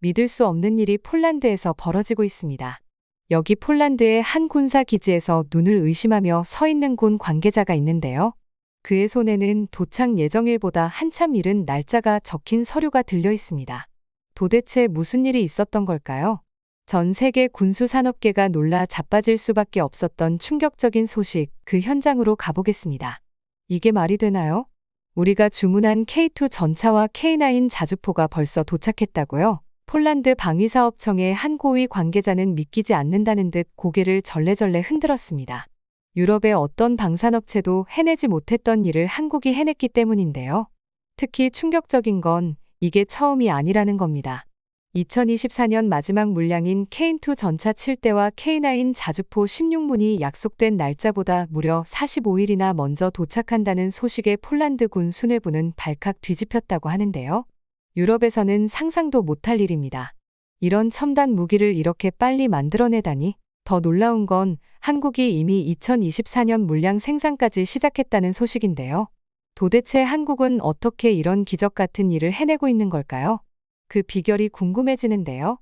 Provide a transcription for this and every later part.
믿을 수 없는 일이 폴란드에서 벌어지고 있습니다. 여기 폴란드의 한 군사 기지에서 눈을 의심하며 서 있는 군 관계자가 있는데요. 그의 손에는 도착 예정일보다 한참 이른 날짜가 적힌 서류가 들려 있습니다. 도대체 무슨 일이 있었던 걸까요? 전 세계 군수산업계가 놀라 자빠질 수밖에 없었던 충격적인 소식, 그 현장으로 가보겠습니다. 이게 말이 되나요? 우리가 주문한 K2 전차와 K9 자주포가 벌써 도착했다고요? 폴란드 방위사업청의 한 고위 관계자는 믿기지 않는다는 듯 고개를 절레절레 흔들었습니다. 유럽의 어떤 방산업체도 해내지 못했던 일을 한국이 해냈기 때문인데요. 특히 충격적인 건 이게 처음이 아니라는 겁니다. 2024년 마지막 물량인 K2 전차 7대와 K9 자주포 16문이 약속된 날짜보다 무려 45일이나 먼저 도착한다는 소식에 폴란드군 수뇌부는 발칵 뒤집혔다고 하는데요. 유럽에서는 상상도 못할 일입니다. 이런 첨단 무기를 이렇게 빨리 만들어내다니. 더 놀라운 건 한국이 이미 2024년 물량 생산까지 시작했다는 소식인데요. 도대체 한국은 어떻게 이런 기적 같은 일을 해내고 있는 걸까요? 그 비결이 궁금해지는데요.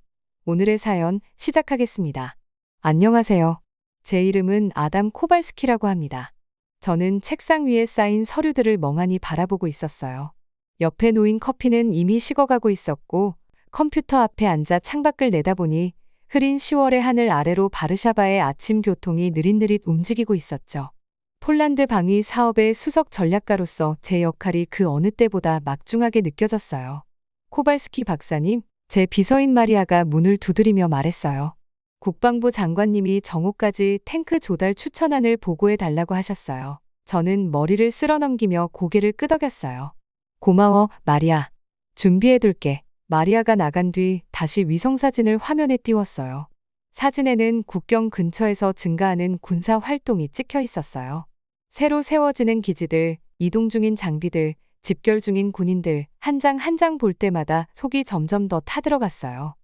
오늘의 사연 시작하겠습니다. 안녕하세요. 제 이름은 아담 코발스키라고 합니다. 저는 책상 위에 쌓인 서류들을 멍하니 바라보고 있었어요. 옆에 놓인 커피는 이미 식어가고 있었고 컴퓨터 앞에 앉아 창밖을 내다보니 흐린 10월의 하늘 아래로 바르샤바의 아침 교통이 느릿느릿 움직이고 있었죠. 폴란드 방위 사업의 수석 전략가로서 제 역할이 그 어느 때보다 막중하게 느껴졌어요. 코발스키 박사님, 제 비서인 마리아가 문을 두드리며 말했어요. 국방부 장관님이 정오까지 탱크 조달 추천안을 보고해 달라고 하셨어요. 저는 머리를 쓸어넘기며 고개를 끄덕였어요. 고마워, 마리아. 준비해둘게. 마리아가 나간 뒤 다시 위성사진을 화면에 띄웠어요. 사진에는 국경 근처에서 증가하는 군사 활동이 찍혀 있었어요. 새로 세워지는 기지들, 이동 중인 장비들, 집결 중인 군인들, 한 장 한 장 볼 때마다 속이 점점 더 타들어갔어요.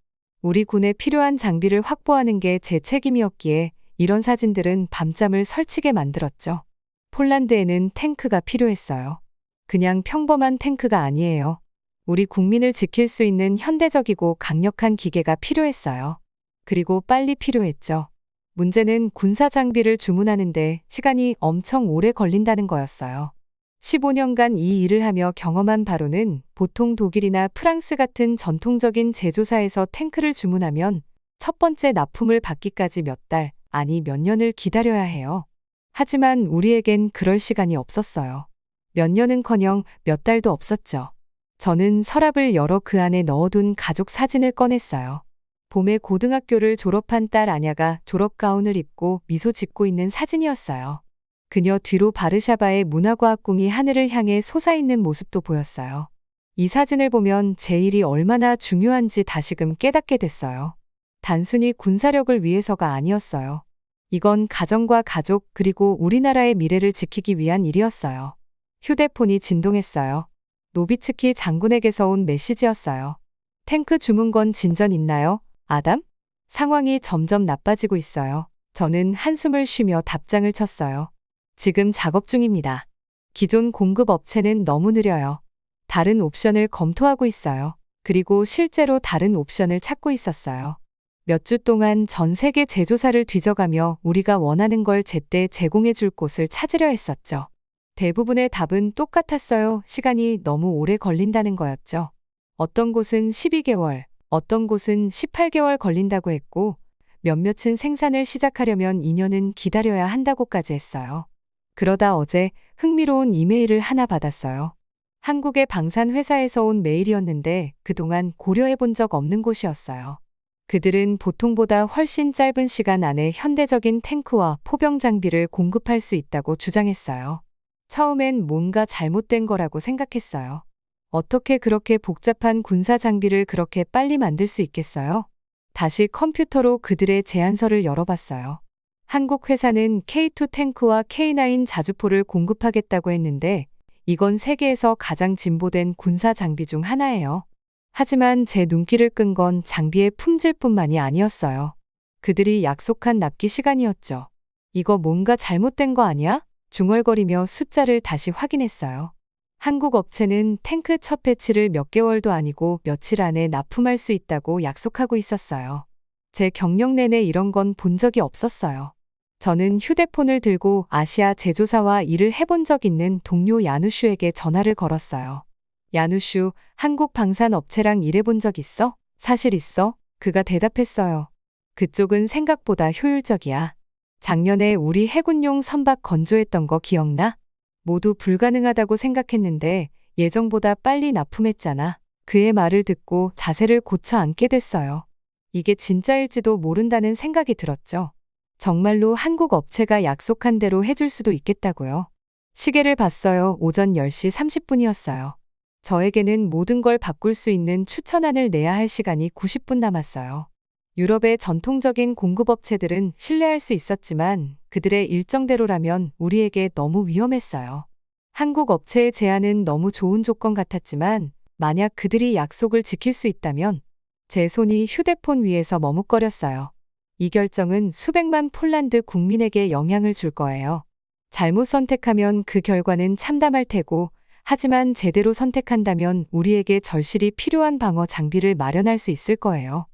우리 군에 필요한 장비를 확보하는 게 제 책임이었기에 이런 사진들은 밤잠을 설치게 만들었죠. 폴란드에는 탱크가 필요했어요. 그냥 평범한 탱크가 아니에요. 우리 국민을 지킬 수 있는 현대적이고 강력한 기계가 필요했어요. 그리고 빨리 필요했죠. 문제는 군사 장비를 주문하는데 시간이 엄청 오래 걸린다는 거였어요. 15년간 이 일을 하며 경험한 바로는 보통 독일이나 프랑스 같은 전통적인 제조사에서 탱크를 주문하면 첫 번째 납품을 받기까지 몇 달, 아니 몇 년을 기다려야 해요. 하지만 우리에겐 그럴 시간이 없었어요. 몇 년은커녕 몇 달도 없었죠. 저는 서랍을 열어 그 안에 넣어둔 가족 사진을 꺼냈어요. 봄에 고등학교를 졸업한 딸 아냐가 졸업가운을 입고 미소 짓고 있는 사진이었어요. 그녀 뒤로 바르샤바의 문화과학궁이 하늘을 향해 솟아있는 모습도 보였어요. 이 사진을 보면 제 일이 얼마나 중요한지 다시금 깨닫게 됐어요. 단순히 군사력을 위해서가 아니었어요. 이건 가정과 가족 그리고 우리나라의 미래를 지키기 위한 일이었어요. 휴대폰이 진동했어요. 노비츠키 장군에게서 온 메시지였어요. 탱크 주문건 진전 있나요, 아담? 상황이 점점 나빠지고 있어요. 저는 한숨을 쉬며 답장을 쳤어요. 지금 작업 중입니다. 기존 공급 업체는 너무 느려요. 다른 옵션을 검토하고 있어요. 그리고 실제로 다른 옵션을 찾고 있었어요. 몇 주 동안 전 세계 제조사를 뒤져가며 우리가 원하는 걸 제때 제공해 줄 곳을 찾으려 했었죠. 대부분의 답은 똑같았어요. 시간이 너무 오래 걸린다는 거였죠. 어떤 곳은 12개월, 어떤 곳은 18개월 걸린다고 했고 몇몇은 생산을 시작하려면 2년은 기다려야 한다고까지 했어요. 그러다 어제 흥미로운 이메일을 하나 받았어요. 한국의 방산회사에서 온 메일이었는데 그동안 고려해 본 적 없는 곳이었어요. 그들은 보통보다 훨씬 짧은 시간 안에 현대적인 탱크와 포병 장비를 공급할 수 있다고 주장했어요. 처음엔 뭔가 잘못된 거라고 생각했어요. 어떻게 그렇게 복잡한 군사 장비를 그렇게 빨리 만들 수 있겠어요? 다시 컴퓨터로 그들의 제안서를 열어봤어요. 한국 회사는 K2 탱크와 K9 자주포를 공급하겠다고 했는데 이건 세계에서 가장 진보된 군사 장비 중 하나예요. 하지만 제 눈길을 끈 건 장비의 품질뿐만이 아니었어요. 그들이 약속한 납기 시간이었죠. 이거 뭔가 잘못된 거 아니야? 중얼거리며 숫자를 다시 확인했어요. 한국 업체는 탱크 첫 배치를 몇 개월도 아니고 며칠 안에 납품할 수 있다고 약속하고 있었어요. 제 경력 내내 이런 건 본 적이 없었어요. 저는 휴대폰을 들고 아시아 제조사와 일을 해본 적 있는 동료 야누슈에게 전화를 걸었어요. 야누슈, 한국 방산업체랑 일해본 적 있어? 사실 있어? 그가 대답했어요. 그쪽은 생각보다 효율적이야. 작년에 우리 해군용 선박 건조했던 거 기억나? 모두 불가능하다고 생각했는데 예정보다 빨리 납품했잖아. 그의 말을 듣고 자세를 고쳐 앉게 됐어요. 이게 진짜일지도 모른다는 생각이 들었죠. 정말로 한국 업체가 약속한 대로 해줄 수도 있겠다고요. 시계를 봤어요. 오전 10시 30분이었어요. 저에게는 모든 걸 바꿀 수 있는 추천안을 내야 할 시간이 90분 남았어요. 유럽의 전통적인 공급업체들은 신뢰할 수 있었지만 그들의 일정대로라면 우리에게 너무 위험했어요. 한국 업체의 제안은 너무 좋은 조건 같았지만 만약 그들이 약속을 지킬 수 있다면 제 손이 휴대폰 위에서 머뭇거렸어요. 이 결정은 수백만 폴란드 국민에게 영향을 줄 거예요. 잘못 선택하면 그 결과는 참담할 테고, 하지만 제대로 선택한다면 우리에게 절실히 필요한 방어 장비를 마련할 수 있을 거예요.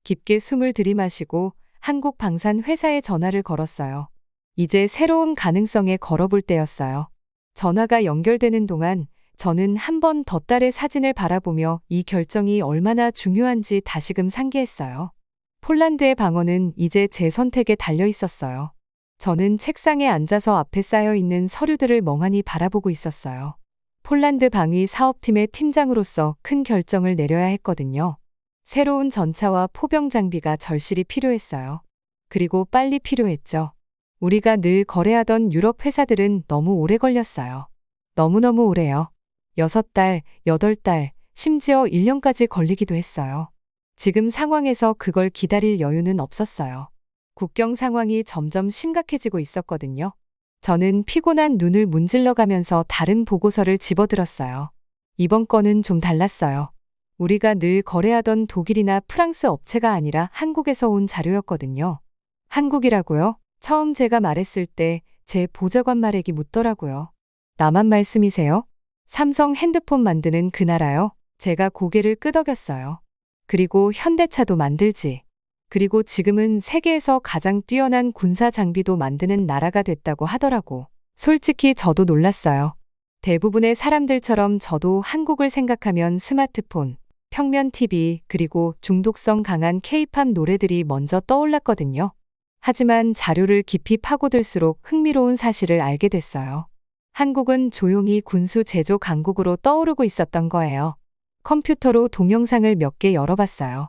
깊게 숨을 들이마시고 한국 방산 회사에 전화를 걸었어요. 이제 새로운 가능성에 걸어볼 때였어요. 전화가 연결되는 동안 저는 한 번 더 딸의 사진을 바라보며 이 결정이 얼마나 중요한지 다시금 상기했어요. 폴란드의 방어는 이제 제 선택에 달려 있었어요. 저는 책상에 앉아서 앞에 쌓여 있는 서류들을 멍하니 바라보고 있었어요. 폴란드 방위 사업팀의 팀장으로서 큰 결정을 내려야 했거든요. 새로운 전차와 포병 장비가 절실히 필요했어요. 그리고 빨리 필요했죠. 우리가 늘 거래하던 유럽 회사들은 너무 오래 걸렸어요. 너무너무 오래요. 6달, 8달, 심지어 1년까지 걸리기도 했어요. 지금 상황에서 그걸 기다릴 여유는 없었어요. 국경 상황이 점점 심각해지고 있었거든요. 저는 피곤한 눈을 문질러 가면서 다른 보고서를 집어들었어요. 이번 건은 좀 달랐어요. 우리가 늘 거래하던 독일이나 프랑스 업체가 아니라 한국에서 온 자료였거든요. 한국이라고요? 처음 제가 말했을 때 제 보좌관 말에게 묻더라고요. 나만 말씀이세요? 삼성 핸드폰 만드는 그 나라요? 제가 고개를 끄덕였어요. 그리고 현대차도 만들지. 그리고 지금은 세계에서 가장 뛰어난 군사 장비도 만드는 나라가 됐다고 하더라고. 솔직히 저도 놀랐어요. 대부분의 사람들처럼 저도 한국을 생각하면 스마트폰, 평면 TV, 그리고 중독성 강한 K-팝 노래들이 먼저 떠올랐거든요. 하지만 자료를 깊이 파고들수록 흥미로운 사실을 알게 됐어요. 한국은 조용히 군수 제조 강국으로 떠오르고 있었던 거예요. 컴퓨터로 동영상을 몇 개 열어봤어요.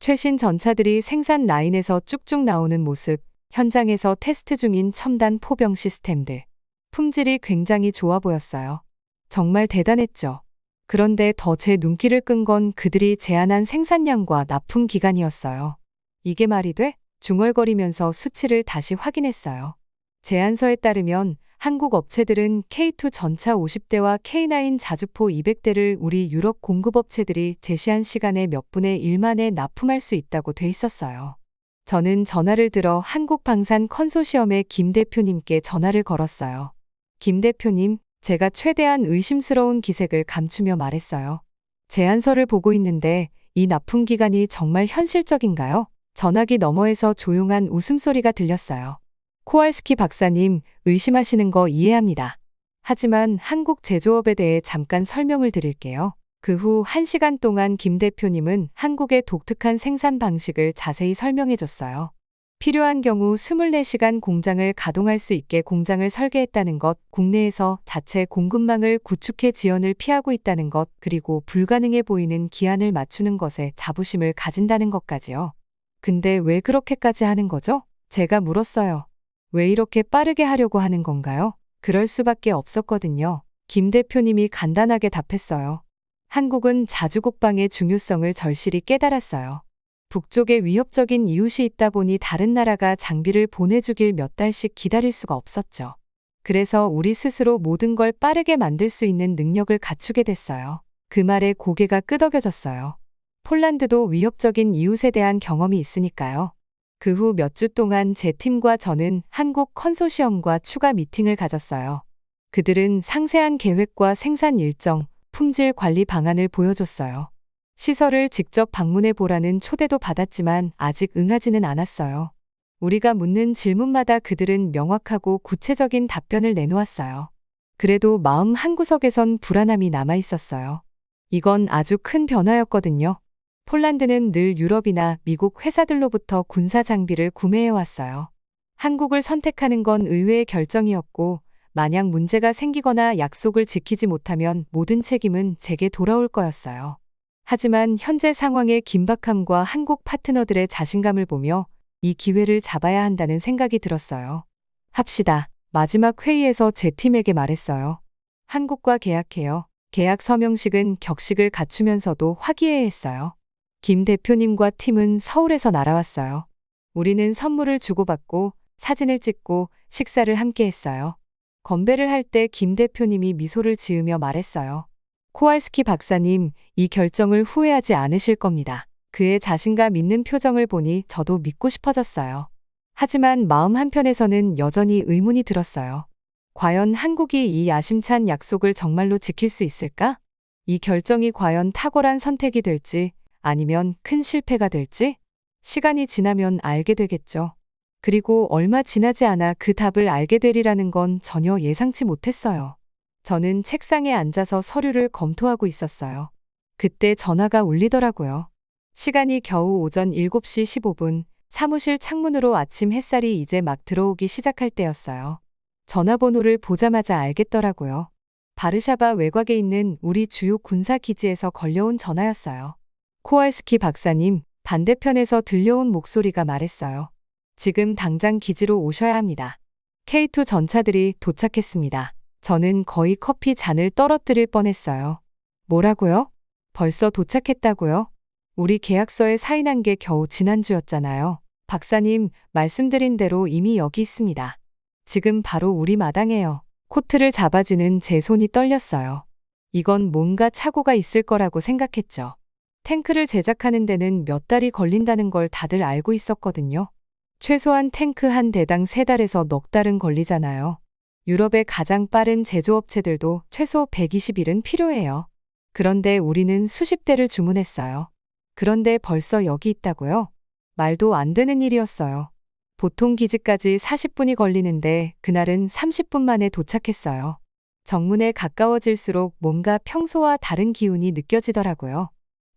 최신 전차들이 생산 라인에서 쭉쭉 나오는 모습, 현장에서 테스트 중인 첨단 포병 시스템들. 품질이 굉장히 좋아 보였어요. 정말 대단했죠. 그런데 더 제 눈길을 끈 건 그들이 제안한 생산량과 납품 기간이었어요. 이게 말이 돼? 중얼거리면서 수치를 다시 확인했어요. 제안서에 따르면 한국 업체들은 K2 전차 50대와 K9 자주포 200대를 우리 유럽 공급업체들이 제시한 시간의 몇 분의 1 만에 납품할 수 있다고 돼 있었어요. 저는 전화를 들어 한국방산 컨소시엄의 김 대표님께 전화를 걸었어요. 김 대표님, 제가 최대한 의심스러운 기색을 감추며 말했어요. 제안서를 보고 있는데 이 납품 기간이 정말 현실적인가요? 전화기 너머에서 조용한 웃음소리가 들렸어요. 코왈스키 박사님, 의심하시는 거 이해합니다. 하지만 한국 제조업에 대해 잠깐 설명을 드릴게요. 그 후 1시간 동안 김 대표님은 한국의 독특한 생산 방식을 자세히 설명해 줬어요. 필요한 경우 24시간 공장을 가동할 수 있게 공장을 설계했다는 것, 국내에서 자체 공급망을 구축해 지연을 피하고 있다는 것, 그리고 불가능해 보이는 기한을 맞추는 것에 자부심을 가진다는 것까지요. 근데 왜 그렇게까지 하는 거죠? 제가 물었어요. 왜 이렇게 빠르게 하려고 하는 건가요? 그럴 수밖에 없었거든요. 김 대표님이 간단하게 답했어요. 한국은 자주국방의 중요성을 절실히 깨달았어요. 북쪽에 위협적인 이웃이 있다 보니 다른 나라가 장비를 보내주길 몇 달씩 기다릴 수가 없었죠. 그래서 우리 스스로 모든 걸 빠르게 만들 수 있는 능력을 갖추게 됐어요. 그 말에 고개가 끄덕여졌어요. 폴란드도 위협적인 이웃에 대한 경험이 있으니까요. 그 후 몇 주 동안 제 팀과 저는 한국 컨소시엄과 추가 미팅을 가졌어요. 그들은 상세한 계획과 생산 일정, 품질 관리 방안을 보여줬어요. 시설을 직접 방문해 보라는 초대도 받았지만 아직 응하지는 않았어요. 우리가 묻는 질문마다 그들은 명확하고 구체적인 답변을 내놓았어요. 그래도 마음 한구석에선 불안함이 남아 있었어요. 이건 아주 큰 변화였거든요. 폴란드는 늘 유럽이나 미국 회사들로부터 군사 장비를 구매해 왔어요. 한국을 선택하는 건 의외의 결정이었고, 만약 문제가 생기거나 약속을 지키지 못하면 모든 책임은 제게 돌아올 거였어요. 하지만 현재 상황의 긴박함과 한국 파트너들의 자신감을 보며 이 기회를 잡아야 한다는 생각이 들었어요. 합시다. 마지막 회의에서 제 팀에게 말했어요. 한국과 계약해요. 계약 서명식은 격식을 갖추면서도 화기애애했어요. 김 대표님과 팀은 서울에서 날아왔어요. 우리는 선물을 주고받고 사진을 찍고 식사를 함께 했어요. 건배를 할 때 김 대표님이 미소를 지으며 말했어요. 코왈스키 박사님, 이 결정을 후회하지 않으실 겁니다. 그의 자신감 있는 표정을 보니 저도 믿고 싶어졌어요. 하지만 마음 한편에서는 여전히 의문이 들었어요. 과연 한국이 이 야심찬 약속을 정말로 지킬 수 있을까? 이 결정이 과연 탁월한 선택이 될지 아니면 큰 실패가 될지? 시간이 지나면 알게 되겠죠. 그리고 얼마 지나지 않아 그 답을 알게 되리라는 건 전혀 예상치 못했어요. 저는 책상에 앉아서 서류를 검토하고 있었어요. 그때 전화가 울리더라고요. 시간이 겨우 오전 7시 15분, 사무실 창문으로 아침 햇살이 이제 막 들어오기 시작할 때였어요. 전화번호를 보자마자 알겠더라고요. 바르샤바 외곽에 있는 우리 주요 군사 기지에서 걸려온 전화였어요. 코왈스키 박사님, 반대편에서 들려온 목소리가 말했어요. 지금 당장 기지로 오셔야 합니다. K2 전차들이 도착했습니다. 저는 거의 커피 잔을 떨어뜨릴 뻔했어요. 뭐라고요? 벌써 도착했다고요? 우리 계약서에 사인한 게 겨우 지난주였잖아요. 박사님, 말씀드린 대로 이미 여기 있습니다. 지금 바로 우리 마당에요. 코트를 잡아주는 제 손이 떨렸어요. 이건 뭔가 착오가 있을 거라고 생각했죠. 탱크를 제작하는 데는 몇 달이 걸린다는 걸 다들 알고 있었거든요. 최소한 탱크 한 대당 3달에서 넉 달은 걸리잖아요. 유럽의 가장 빠른 제조업체들도 최소 120일은 필요해요. 그런데 우리는 수십 대를 주문했어요. 그런데 벌써 여기 있다고요? 말도 안 되는 일이었어요. 보통 기지까지 40분이 걸리는데 그날은 30분 만에 도착했어요. 정문에 가까워질수록 뭔가 평소와 다른 기운이 느껴지더라고요.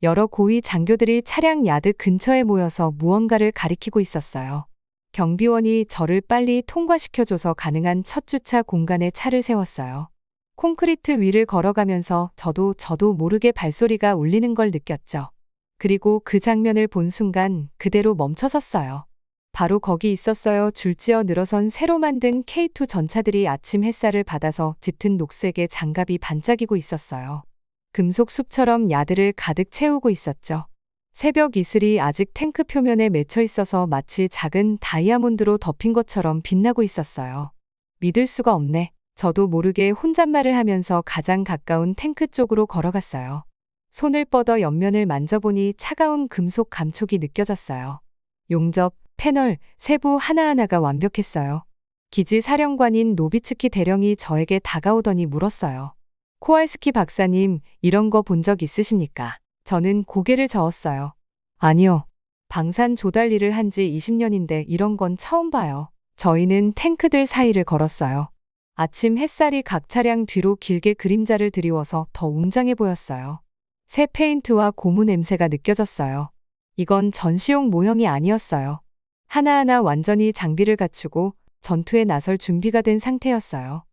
여러 고위 장교들이 차량 야드 근처에 모여서 무언가를 가리키고 있었어요. 경비원이 저를 빨리 통과시켜줘서 가능한 첫 주차 공간에 차를 세웠어요. 콘크리트 위를 걸어가면서 저도 모르게 발소리가 울리는 걸 느꼈죠. 그리고 그 장면을 본 순간 그대로 멈춰섰어요. 바로 거기 있었어요. 줄지어 늘어선 새로 만든 K2 전차들이 아침 햇살을 받아서 짙은 녹색의 장갑이 반짝이고 있었어요. 금속 숲처럼 야드를 가득 채우고 있었죠. 새벽 이슬이 아직 탱크 표면에 맺혀 있어서 마치 작은 다이아몬드로 덮인 것처럼 빛나고 있었어요. 믿을 수가 없네. 저도 모르게 혼잣말을 하면서 가장 가까운 탱크 쪽으로 걸어갔어요. 손을 뻗어 옆면을 만져보니 차가운 금속 감촉이 느껴졌어요. 용접, 패널, 세부 하나하나가 완벽했어요. 기지 사령관인 노비츠키 대령이 저에게 다가오더니 물었어요. 코왈스키 박사님, 이런 거 본 적 있으십니까? 저는 고개를 저었어요. 아니요. 방산 조달 일을 한 지 20년인데 이런 건 처음 봐요. 저희는 탱크들 사이를 걸었어요. 아침 햇살이 각 차량 뒤로 길게 그림자를 드리워서 더 웅장해 보였어요. 새 페인트와 고무 냄새가 느껴졌어요. 이건 전시용 모형이 아니었어요. 하나하나 완전히 장비를 갖추고 전투에 나설 준비가 된 상태였어요.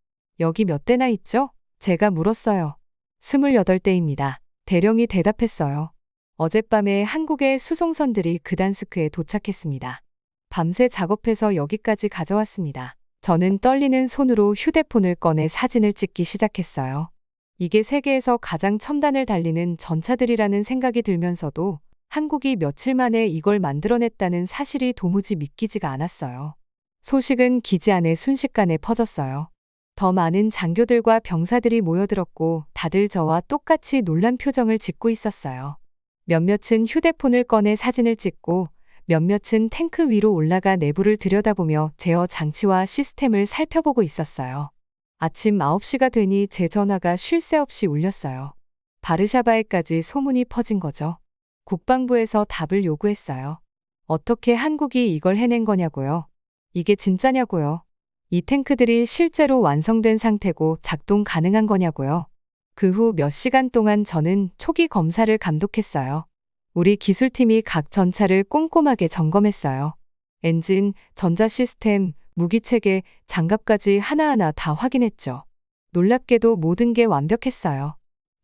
여기 몇 대나 있죠? 제가 물었어요. 28대입니다. 대령이 대답했어요. 어젯밤에 한국의 수송선들이 그단스크에 도착했습니다. 밤새 작업해서 여기까지 가져왔습니다. 저는 떨리는 손으로 휴대폰을 꺼내 사진을 찍기 시작했어요. 이게 세계에서 가장 첨단을 달리는 전차들이라는 생각이 들면서도 한국이 며칠 만에 이걸 만들어냈다는 사실이 도무지 믿기지가 않았어요. 소식은 기지 안에 순식간에 퍼졌어요. 더 많은 장교들과 병사들이 모여들었고 다들 저와 똑같이 놀란 표정을 짓고 있었어요. 몇몇은 휴대폰을 꺼내 사진을 찍고 몇몇은 탱크 위로 올라가 내부를 들여다보며 제어 장치와 시스템을 살펴보고 있었어요. 아침 9시가 되니 제 전화가 쉴 새 없이 울렸어요. 바르샤바에까지 소문이 퍼진 거죠. 국방부에서 답을 요구했어요. 어떻게 한국이 이걸 해낸 거냐고요. 이게 진짜냐고요. 이 탱크들이 실제로 완성된 상태고 작동 가능한 거냐고요. 그 후 몇 시간 동안 저는 초기 검사를 감독했어요. 우리 기술팀이 각 전차를 꼼꼼하게 점검했어요. 엔진, 전자 시스템, 무기체계, 장갑까지 하나하나 다 확인했죠. 놀랍게도 모든 게 완벽했어요.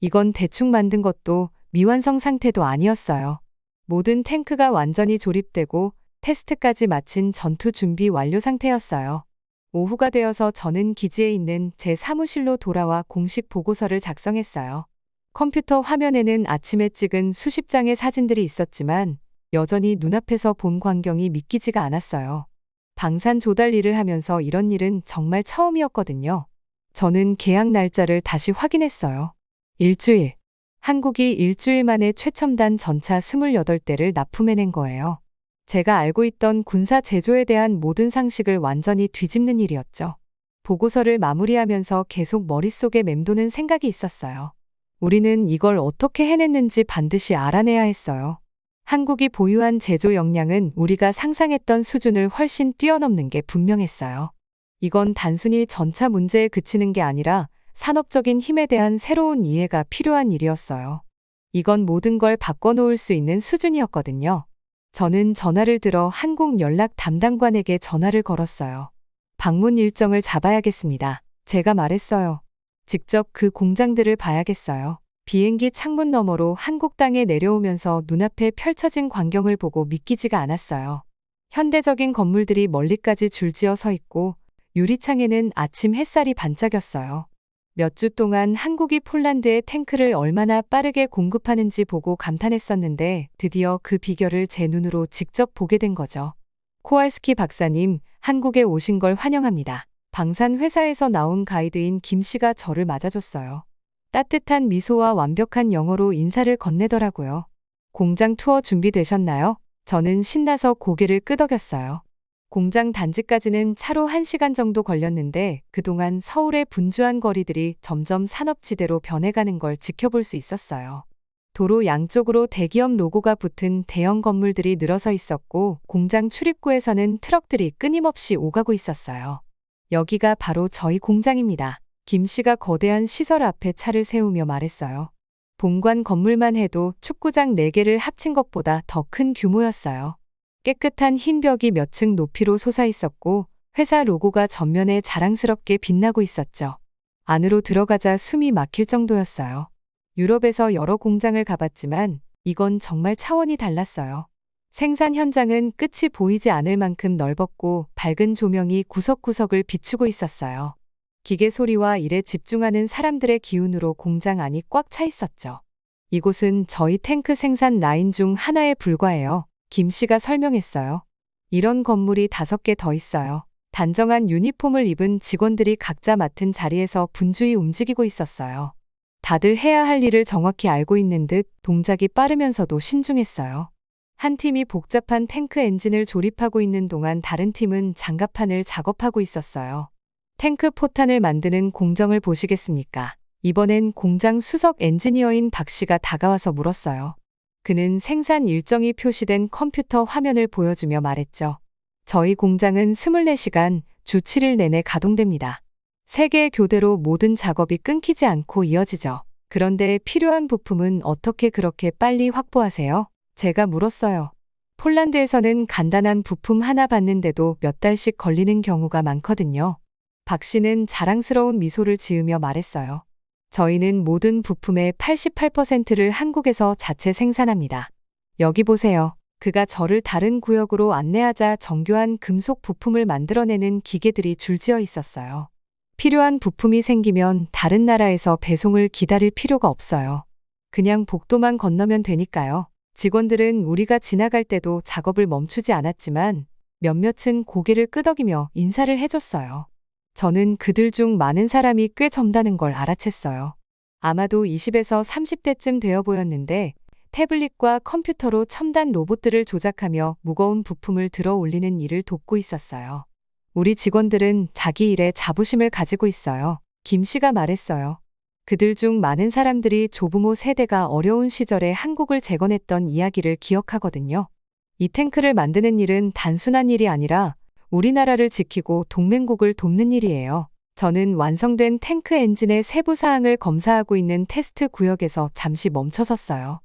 이건 대충 만든 것도 미완성 상태도 아니었어요. 모든 탱크가 완전히 조립되고 테스트까지 마친 전투 준비 완료 상태였어요. 오후가 되어서 저는 기지에 있는 제 사무실로 돌아와 공식 보고서를 작성했어요. 컴퓨터 화면에는 아침에 찍은 수십 장의 사진들이 있었지만 여전히 눈앞에서 본 광경이 믿기지가 않았어요. 방산 조달 일을 하면서 이런 일은 정말 처음이었거든요. 저는 계약 날짜를 다시 확인했어요. 일주일. 한국이 일주일 만에 최첨단 전차 28대를 납품해낸 거예요. 제가 알고 있던 군사 제조에 대한 모든 상식을 완전히 뒤집는 일이었죠. 보고서를 마무리하면서 계속 머릿속에 맴도는 생각이 있었어요. 우리는 이걸 어떻게 해냈는지 반드시 알아내야 했어요. 한국이 보유한 제조 역량은 우리가 상상했던 수준을 훨씬 뛰어넘는 게 분명했어요. 이건 단순히 전차 문제에 그치는 게 아니라 산업적인 힘에 대한 새로운 이해가 필요한 일이었어요. 이건 모든 걸 바꿔놓을 수 있는 수준이었거든요. 저는 전화를 들어 한국 연락 담당관에게 전화를 걸었어요. 방문 일정을 잡아야겠습니다. 제가 말했어요. 직접 그 공장들을 봐야겠어요. 비행기 창문 너머로 한국 땅에 내려오면서 눈앞에 펼쳐진 광경을 보고 믿기지가 않았어요. 현대적인 건물들이 멀리까지 줄지어 서 있고 유리창에는 아침 햇살이 반짝였어요. 몇 주 동안 한국이 폴란드에 탱크를 얼마나 빠르게 공급하는지 보고 감탄했었는데 드디어 그 비결을 제 눈으로 직접 보게 된 거죠. 코왈스키 박사님, 한국에 오신 걸 환영합니다. 방산 회사에서 나온 가이드인 김 씨가 저를 맞아줬어요. 따뜻한 미소와 완벽한 영어로 인사를 건네더라고요. 공장 투어 준비되셨나요? 저는 신나서 고개를 끄덕였어요. 공장 단지까지는 차로 1시간 정도 걸렸는데 그동안 서울의 분주한 거리들이 점점 산업지대로 변해가는 걸 지켜볼 수 있었어요. 도로 양쪽으로 대기업 로고가 붙은 대형 건물들이 늘어서 있었고 공장 출입구에서는 트럭들이 끊임없이 오가고 있었어요. 여기가 바로 저희 공장입니다. 김 씨가 거대한 시설 앞에 차를 세우며 말했어요. 본관 건물만 해도 축구장 4개를 합친 것보다 더 큰 규모였어요. 깨끗한 흰 벽이 몇 층 높이로 솟아 있었고 회사 로고가 전면에 자랑스럽게 빛나고 있었죠. 안으로 들어가자 숨이 막힐 정도였어요. 유럽에서 여러 공장을 가봤지만 이건 정말 차원이 달랐어요. 생산 현장은 끝이 보이지 않을 만큼 넓었고 밝은 조명이 구석구석을 비추고 있었어요. 기계 소리와 일에 집중하는 사람들의 기운으로 공장 안이 꽉 차 있었죠. 이곳은 저희 탱크 생산 라인 중 하나에 불과해요. 김 씨가 설명했어요. 이런 건물이 5개 더 있어요. 단정한 유니폼을 입은 직원들이 각자 맡은 자리에서 분주히 움직이고 있었어요. 다들 해야 할 일을 정확히 알고 있는 듯 동작이 빠르면서도 신중했어요. 한 팀이 복잡한 탱크 엔진을 조립하고 있는 동안 다른 팀은 장갑판을 작업하고 있었어요. 탱크 포탄을 만드는 공정을 보시겠습니까? 이번엔 공장 수석 엔지니어인 박 씨가 다가와서 물었어요. 그는 생산 일정이 표시된 컴퓨터 화면을 보여주며 말했죠. 저희 공장은 24시간 주 7일 내내 가동됩니다. 3개의 교대로 모든 작업이 끊기지 않고 이어지죠. 그런데 필요한 부품은 어떻게 그렇게 빨리 확보하세요? 제가 물었어요. 폴란드에서는 간단한 부품 하나 받는데도 몇 달씩 걸리는 경우가 많거든요. 박 씨는 자랑스러운 미소를 지으며 말했어요. 저희는 모든 부품의 88%를 한국에서 자체 생산합니다. 여기 보세요. 그가 저를 다른 구역으로 안내하자 정교한 금속 부품을 만들어내는 기계들이 줄지어 있었어요. 필요한 부품이 생기면 다른 나라에서 배송을 기다릴 필요가 없어요. 그냥 복도만 건너면 되니까요. 직원들은 우리가 지나갈 때도 작업을 멈추지 않았지만 몇몇은 고개를 끄덕이며 인사를 해줬어요. 저는 그들 중 많은 사람이 꽤 젊다는 걸 알아챘어요. 아마도 20에서 30대쯤 되어 보였는데 태블릿과 컴퓨터로 첨단 로봇들을 조작하며 무거운 부품을 들어 올리는 일을 돕고 있었어요. 우리 직원들은 자기 일에 자부심을 가지고 있어요. 김 씨가 말했어요. 그들 중 많은 사람들이 조부모 세대가 어려운 시절에 한국을 재건했던 이야기를 기억하거든요. 이 탱크를 만드는 일은 단순한 일이 아니라 우리나라를 지키고 동맹국을 돕는 일이에요. 저는 완성된 탱크 엔진의 세부 사항을 검사하고 있는 테스트 구역에서 잠시 멈춰섰어요.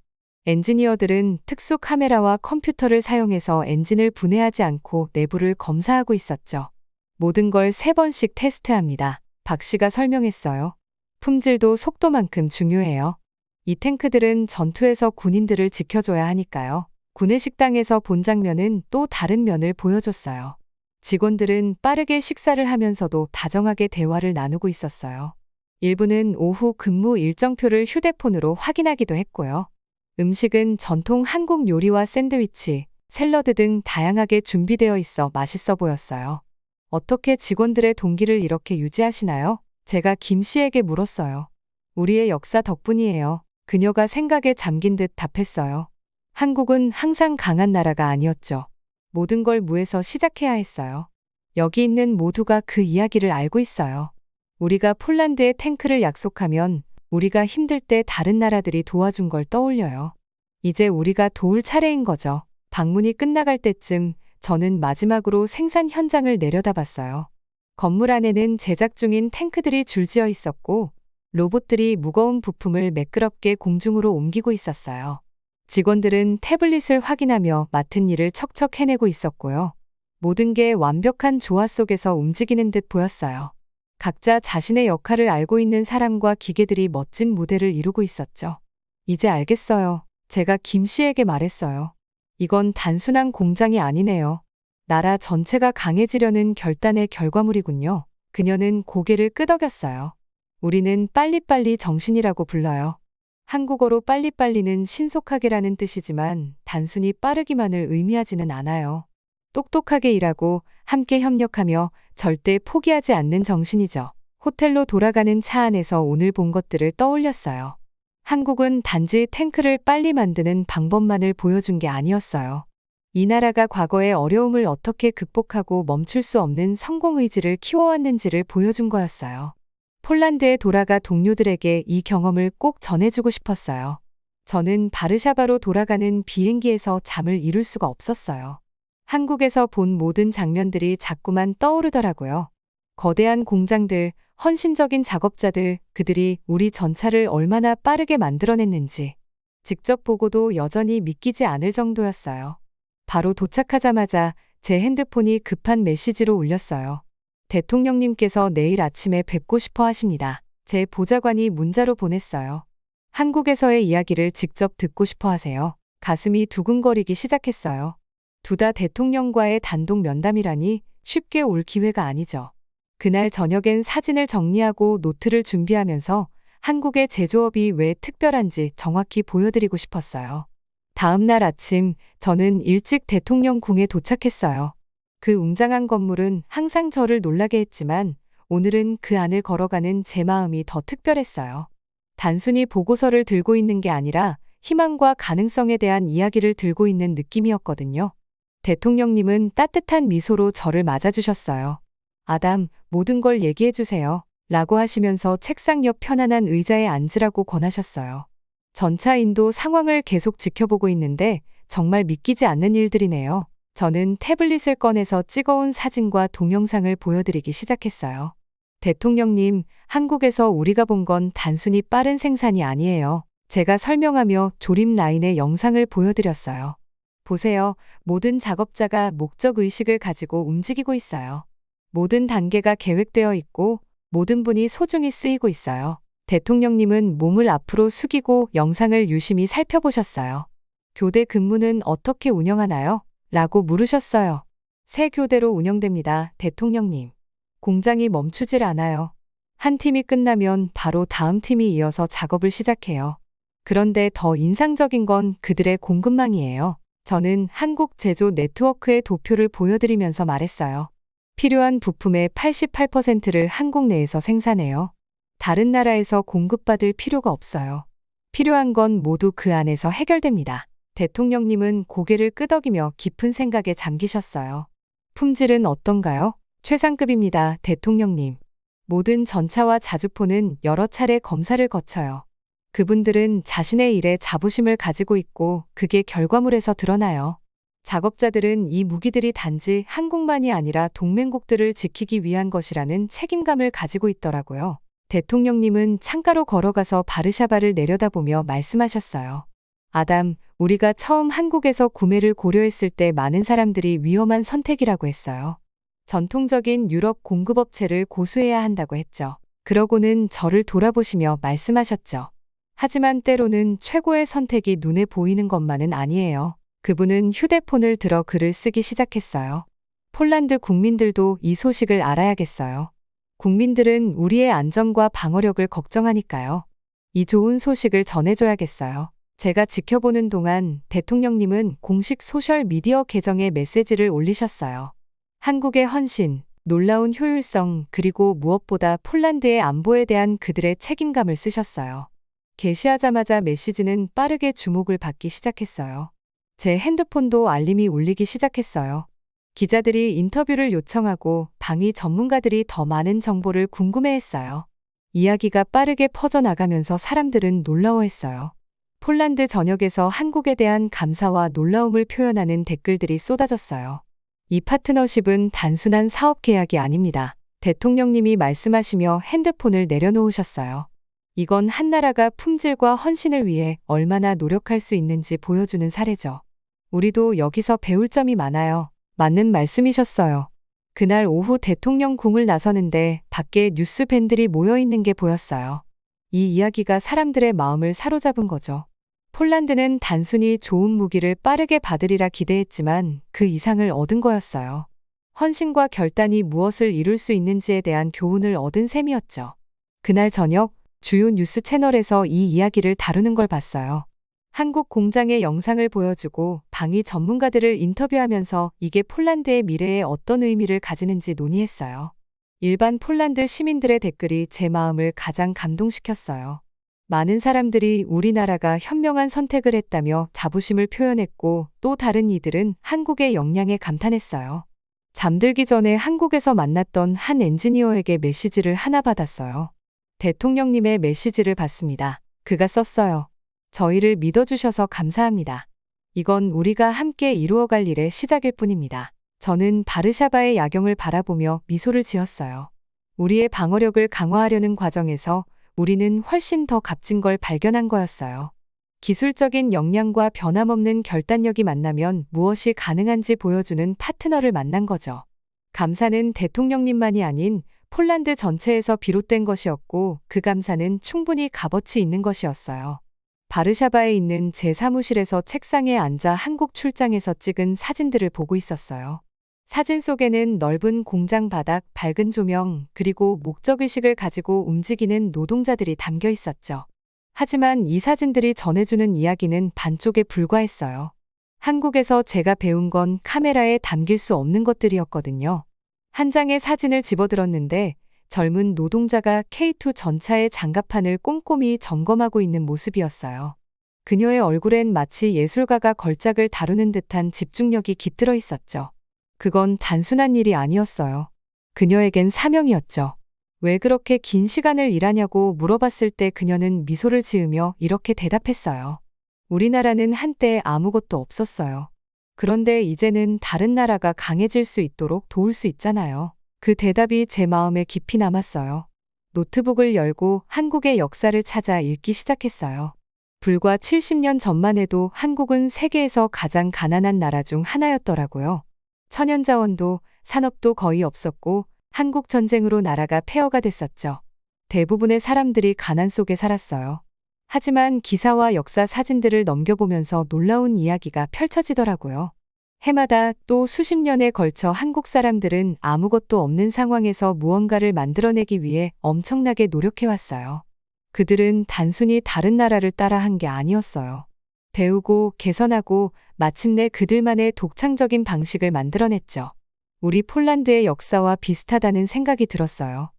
엔지니어들은 특수 카메라와 컴퓨터를 사용해서 엔진을 분해하지 않고 내부를 검사하고 있었죠. 모든 걸 3번씩 테스트합니다. 박 씨가 설명했어요. 품질도 속도만큼 중요해요. 이 탱크들은 전투에서 군인들을 지켜줘야 하니까요. 구내식당에서 본 장면은 또 다른 면을 보여줬어요. 직원들은 빠르게 식사를 하면서도 다정하게 대화를 나누고 있었어요. 일부는 오후 근무 일정표를 휴대폰으로 확인하기도 했고요. 음식은 전통 한국 요리와 샌드위치, 샐러드 등 다양하게 준비되어 있어 맛있어 보였어요. 어떻게 직원들의 동기를 이렇게 유지하시나요? 제가 김 씨에게 물었어요. 우리의 역사 덕분이에요. 그녀가 생각에 잠긴 듯 답했어요. 한국은 항상 강한 나라가 아니었죠. 모든 걸 무에서 시작해야 했어요. 여기 있는 모두가 그 이야기를 알고 있어요. 우리가 폴란드에 탱크를 약속하면 우리가 힘들 때 다른 나라들이 도와준 걸 떠올려요. 이제 우리가 도울 차례인 거죠. 방문이 끝나갈 때쯤 저는 마지막으로 생산 현장을 내려다봤어요. 건물 안에는 제작 중인 탱크들이 줄지어 있었고 로봇들이 무거운 부품을 매끄럽게 공중으로 옮기고 있었어요. 직원들은 태블릿을 확인하며 맡은 일을 척척 해내고 있었고요. 모든 게 완벽한 조화 속에서 움직이는 듯 보였어요. 각자 자신의 역할을 알고 있는 사람과 기계들이 멋진 무대를 이루고 있었죠. 이제 알겠어요. 제가 김 씨에게 말했어요. 이건 단순한 공장이 아니네요. 나라 전체가 강해지려는 결단의 결과물이군요. 그녀는 고개를 끄덕였어요. 우리는 빨리빨리 정신이라고 불러요. 한국어로 빨리빨리는 신속하게라는 뜻이지만 단순히 빠르기만을 의미하지는 않아요. 똑똑하게 일하고 함께 협력하며 절대 포기하지 않는 정신이죠. 호텔로 돌아가는 차 안에서 오늘 본 것들을 떠올렸어요. 한국은 단지 탱크를 빨리 만드는 방법만을 보여준 게 아니었어요. 이 나라가 과거의 어려움을 어떻게 극복하고 멈출 수 없는 성공 의지를 키워왔는지를 보여준 거였어요. 폴란드에 돌아가 동료들에게 이 경험을 꼭 전해주고 싶었어요. 저는 바르샤바로 돌아가는 비행기에서 잠을 이룰 수가 없었어요. 한국에서 본 모든 장면들이 자꾸만 떠오르더라고요. 거대한 공장들, 헌신적인 작업자들, 그들이 우리 전차를 얼마나 빠르게 만들어냈는지 직접 보고도 여전히 믿기지 않을 정도였어요. 바로 도착하자마자 제 핸드폰이 급한 메시지로 울렸어요. 대통령님께서 내일 아침에 뵙고 싶어 하십니다. 제 보좌관이 문자로 보냈어요. 한국에서의 이야기를 직접 듣고 싶어 하세요. 가슴이 두근거리기 시작했어요. 두다 대통령과의 단독 면담이라니 쉽게 올 기회가 아니죠. 그날 저녁엔 사진을 정리하고 노트를 준비하면서 한국의 제조업이 왜 특별한지 정확히 보여드리고 싶었어요. 다음 날 아침 저는 일찍 대통령 궁에 도착했어요. 그 웅장한 건물은 항상 저를 놀라게 했지만 오늘은 그 안을 걸어가는 제 마음이 더 특별했어요. 단순히 보고서를 들고 있는 게 아니라 희망과 가능성에 대한 이야기를 들고 있는 느낌이었거든요. 대통령님은 따뜻한 미소로 저를 맞아주셨어요. 아담, 모든 걸 얘기해 주세요. 라고 하시면서 책상 옆 편안한 의자에 앉으라고 권하셨어요. 전차인도 상황을 계속 지켜보고 있는데 정말 믿기지 않는 일들이네요. 저는 태블릿을 꺼내서 찍어온 사진과 동영상을 보여드리기 시작했어요. 대통령님, 한국에서 우리가 본 건 단순히 빠른 생산이 아니에요. 제가 설명하며 조립 라인의 영상을 보여드렸어요. 보세요. 모든 작업자가 목적의식을 가지고 움직이고 있어요. 모든 단계가 계획되어 있고 모든 분이 소중히 쓰이고 있어요. 대통령님은 몸을 앞으로 숙이고 영상을 유심히 살펴보셨어요. 교대 근무는 어떻게 운영하나요? 라고 물으셨어요. 새 교대로 운영됩니다, 대통령님. 공장이 멈추질 않아요. 한 팀이 끝나면 바로 다음 팀이 이어서 작업을 시작해요. 그런데 더 인상적인 건 그들의 공급망이에요. 저는 한국 제조 네트워크의 도표를 보여드리면서 말했어요. 필요한 부품의 88%를 한국 내에서 생산해요. 다른 나라에서 공급받을 필요가 없어요. 필요한 건 모두 그 안에서 해결됩니다. 대통령님은 고개를 끄덕이며 깊은 생각에 잠기셨어요. 품질은 어떤가요? 최상급입니다, 대통령님. 모든 전차와 자주포는 여러 차례 검사를 거쳐요. 그분들은 자신의 일에 자부심을 가지고 있고 그게 결과물에서 드러나요. 작업자들은 이 무기들이 단지 한국만이 아니라 동맹국들을 지키기 위한 것이라는 책임감을 가지고 있더라고요. 대통령님은 창가로 걸어가서 바르샤바를 내려다보며 말씀하셨어요. 아담, 우리가 처음 한국에서 구매를 고려했을 때 많은 사람들이 위험한 선택이라고 했어요. 전통적인 유럽 공급업체를 고수해야 한다고 했죠. 그러고는 저를 돌아보시며 말씀하셨죠. 하지만 때로는 최고의 선택이 눈에 보이는 것만은 아니에요. 그분은 휴대폰을 들어 글을 쓰기 시작했어요. 폴란드 국민들도 이 소식을 알아야겠어요. 국민들은 우리의 안전과 방어력을 걱정하니까요. 이 좋은 소식을 전해줘야겠어요. 제가 지켜보는 동안 대통령님은 공식 소셜미디어 계정에 메시지를 올리셨어요. 한국의 헌신, 놀라운 효율성, 그리고 무엇보다 폴란드의 안보에 대한 그들의 책임감을 쓰셨어요. 게시하자마자 메시지는 빠르게 주목을 받기 시작했어요. 제 핸드폰도 알림이 울리기 시작했어요. 기자들이 인터뷰를 요청하고 방위 전문가들이 더 많은 정보를 궁금해했어요. 이야기가 빠르게 퍼져나가면서 사람들은 놀라워했어요. 폴란드 전역에서 한국에 대한 감사와 놀라움을 표현하는 댓글들이 쏟아졌어요. 이 파트너십은 단순한 사업 계약이 아닙니다. 대통령님이 말씀하시며 핸드폰을 내려놓으셨어요. 이건 한 나라가 품질과 헌신을 위해 얼마나 노력할 수 있는지 보여주는 사례죠. 우리도 여기서 배울 점이 많아요. 맞는 말씀이셨어요. 그날 오후 대통령 궁을 나서는데 밖에 뉴스 밴들이 모여 있는 게 보였어요. 이 이야기가 사람들의 마음을 사로잡은 거죠. 폴란드는 단순히 좋은 무기를 빠르게 받으리라 기대했지만 그 이상을 얻은 거였어요. 헌신과 결단이 무엇을 이룰 수 있는지에 대한 교훈을 얻은 셈이었죠. 그날 저녁 주요 뉴스 채널에서 이 이야기를 다루는 걸 봤어요. 한국 공장의 영상을 보여주고 방위 전문가들을 인터뷰하면서 이게 폴란드의 미래에 어떤 의미를 가지는지 논의했어요. 일반 폴란드 시민들의 댓글이 제 마음을 가장 감동시켰어요. 많은 사람들이 우리나라가 현명한 선택을 했다며 자부심을 표현했고 또 다른 이들은 한국의 역량에 감탄했어요. 잠들기 전에 한국에서 만났던 한 엔지니어에게 메시지를 하나 받았어요. 대통령님의 메시지를 받습니다. 그가 썼어요. 저희를 믿어주셔서 감사합니다. 이건 우리가 함께 이루어갈 일의 시작일 뿐입니다. 저는 바르샤바의 야경을 바라보며 미소를 지었어요. 우리의 방어력을 강화하려는 과정에서 우리는 훨씬 더 값진 걸 발견한 거였어요. 기술적인 역량과 변함없는 결단력이 만나면 무엇이 가능한지 보여주는 파트너를 만난 거죠. 감사는 대통령님만이 아닌 폴란드 전체에서 비롯된 것이었고 그 감사는 충분히 값어치 있는 것이었어요. 바르샤바에 있는 제 사무실에서 책상에 앉아 한국 출장에서 찍은 사진들을 보고 있었어요. 사진 속에는 넓은 공장 바닥, 밝은 조명, 그리고 목적의식을 가지고 움직이는 노동자들이 담겨 있었죠. 하지만 이 사진들이 전해주는 이야기는 반쪽에 불과했어요. 한국에서 제가 배운 건 카메라에 담길 수 없는 것들이었거든요. 한 장의 사진을 집어들었는데 젊은 노동자가 K2 전차의 장갑판을 꼼꼼히 점검하고 있는 모습이었어요. 그녀의 얼굴엔 마치 예술가가 걸작을 다루는 듯한 집중력이 깃들어 있었죠. 그건 단순한 일이 아니었어요. 그녀에겐 사명이었죠. 왜 그렇게 긴 시간을 일하냐고 물어봤을 때 그녀는 미소를 지으며 이렇게 대답했어요. 우리나라는 한때 아무것도 없었어요. 그런데 이제는 다른 나라가 강해질 수 있도록 도울 수 있잖아요. 그 대답이 제 마음에 깊이 남았어요. 노트북을 열고 한국의 역사를 찾아 읽기 시작했어요. 불과 70년 전만 해도 한국은 세계에서 가장 가난한 나라 중 하나였더라고요. 천연자원도 산업도 거의 없었고 한국 전쟁으로 나라가 폐허가 됐었죠. 대부분의 사람들이 가난 속에 살았어요. 하지만 기사와 역사 사진들을 넘겨보면서 놀라운 이야기가 펼쳐지더라고요. 해마다 또 수십 년에 걸쳐 한국 사람들은 아무것도 없는 상황에서 무언가를 만들어내기 위해 엄청나게 노력해왔어요. 그들은 단순히 다른 나라를 따라한 게 아니었어요. 배우고 개선하고 마침내 그들만의 독창적인 방식을 만들어냈죠. 우리 폴란드의 역사와 비슷하다는 생각이 들었어요.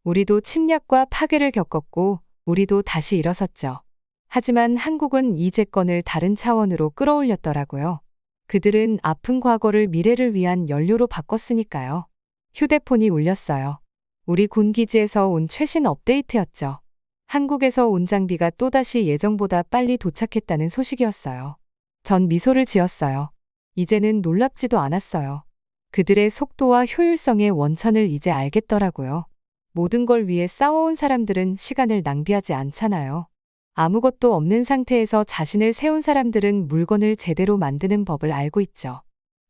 우리도 침략과 파괴를 겪었고 우리도 다시 일어섰죠. 하지만 한국은 이 재건을 다른 차원으로 끌어올렸더라고요. 그들은 아픈 과거를 미래를 위한 연료로 바꿨으니까요. 휴대폰이 울렸어요. 우리 군 기지에서 온 최신 업데이트였죠. 한국에서 온 장비가 또다시 예정보다 빨리 도착했다는 소식이었어요. 전 미소를 지었어요. 이제는 놀랍지도 않았어요. 그들의 속도와 효율성의 원천을 이제 알겠더라고요. 모든 걸 위해 싸워온 사람들은 시간을 낭비하지 않잖아요. 아무것도 없는 상태에서 자신을 세운 사람들은 물건을 제대로 만드는 법을 알고 있죠.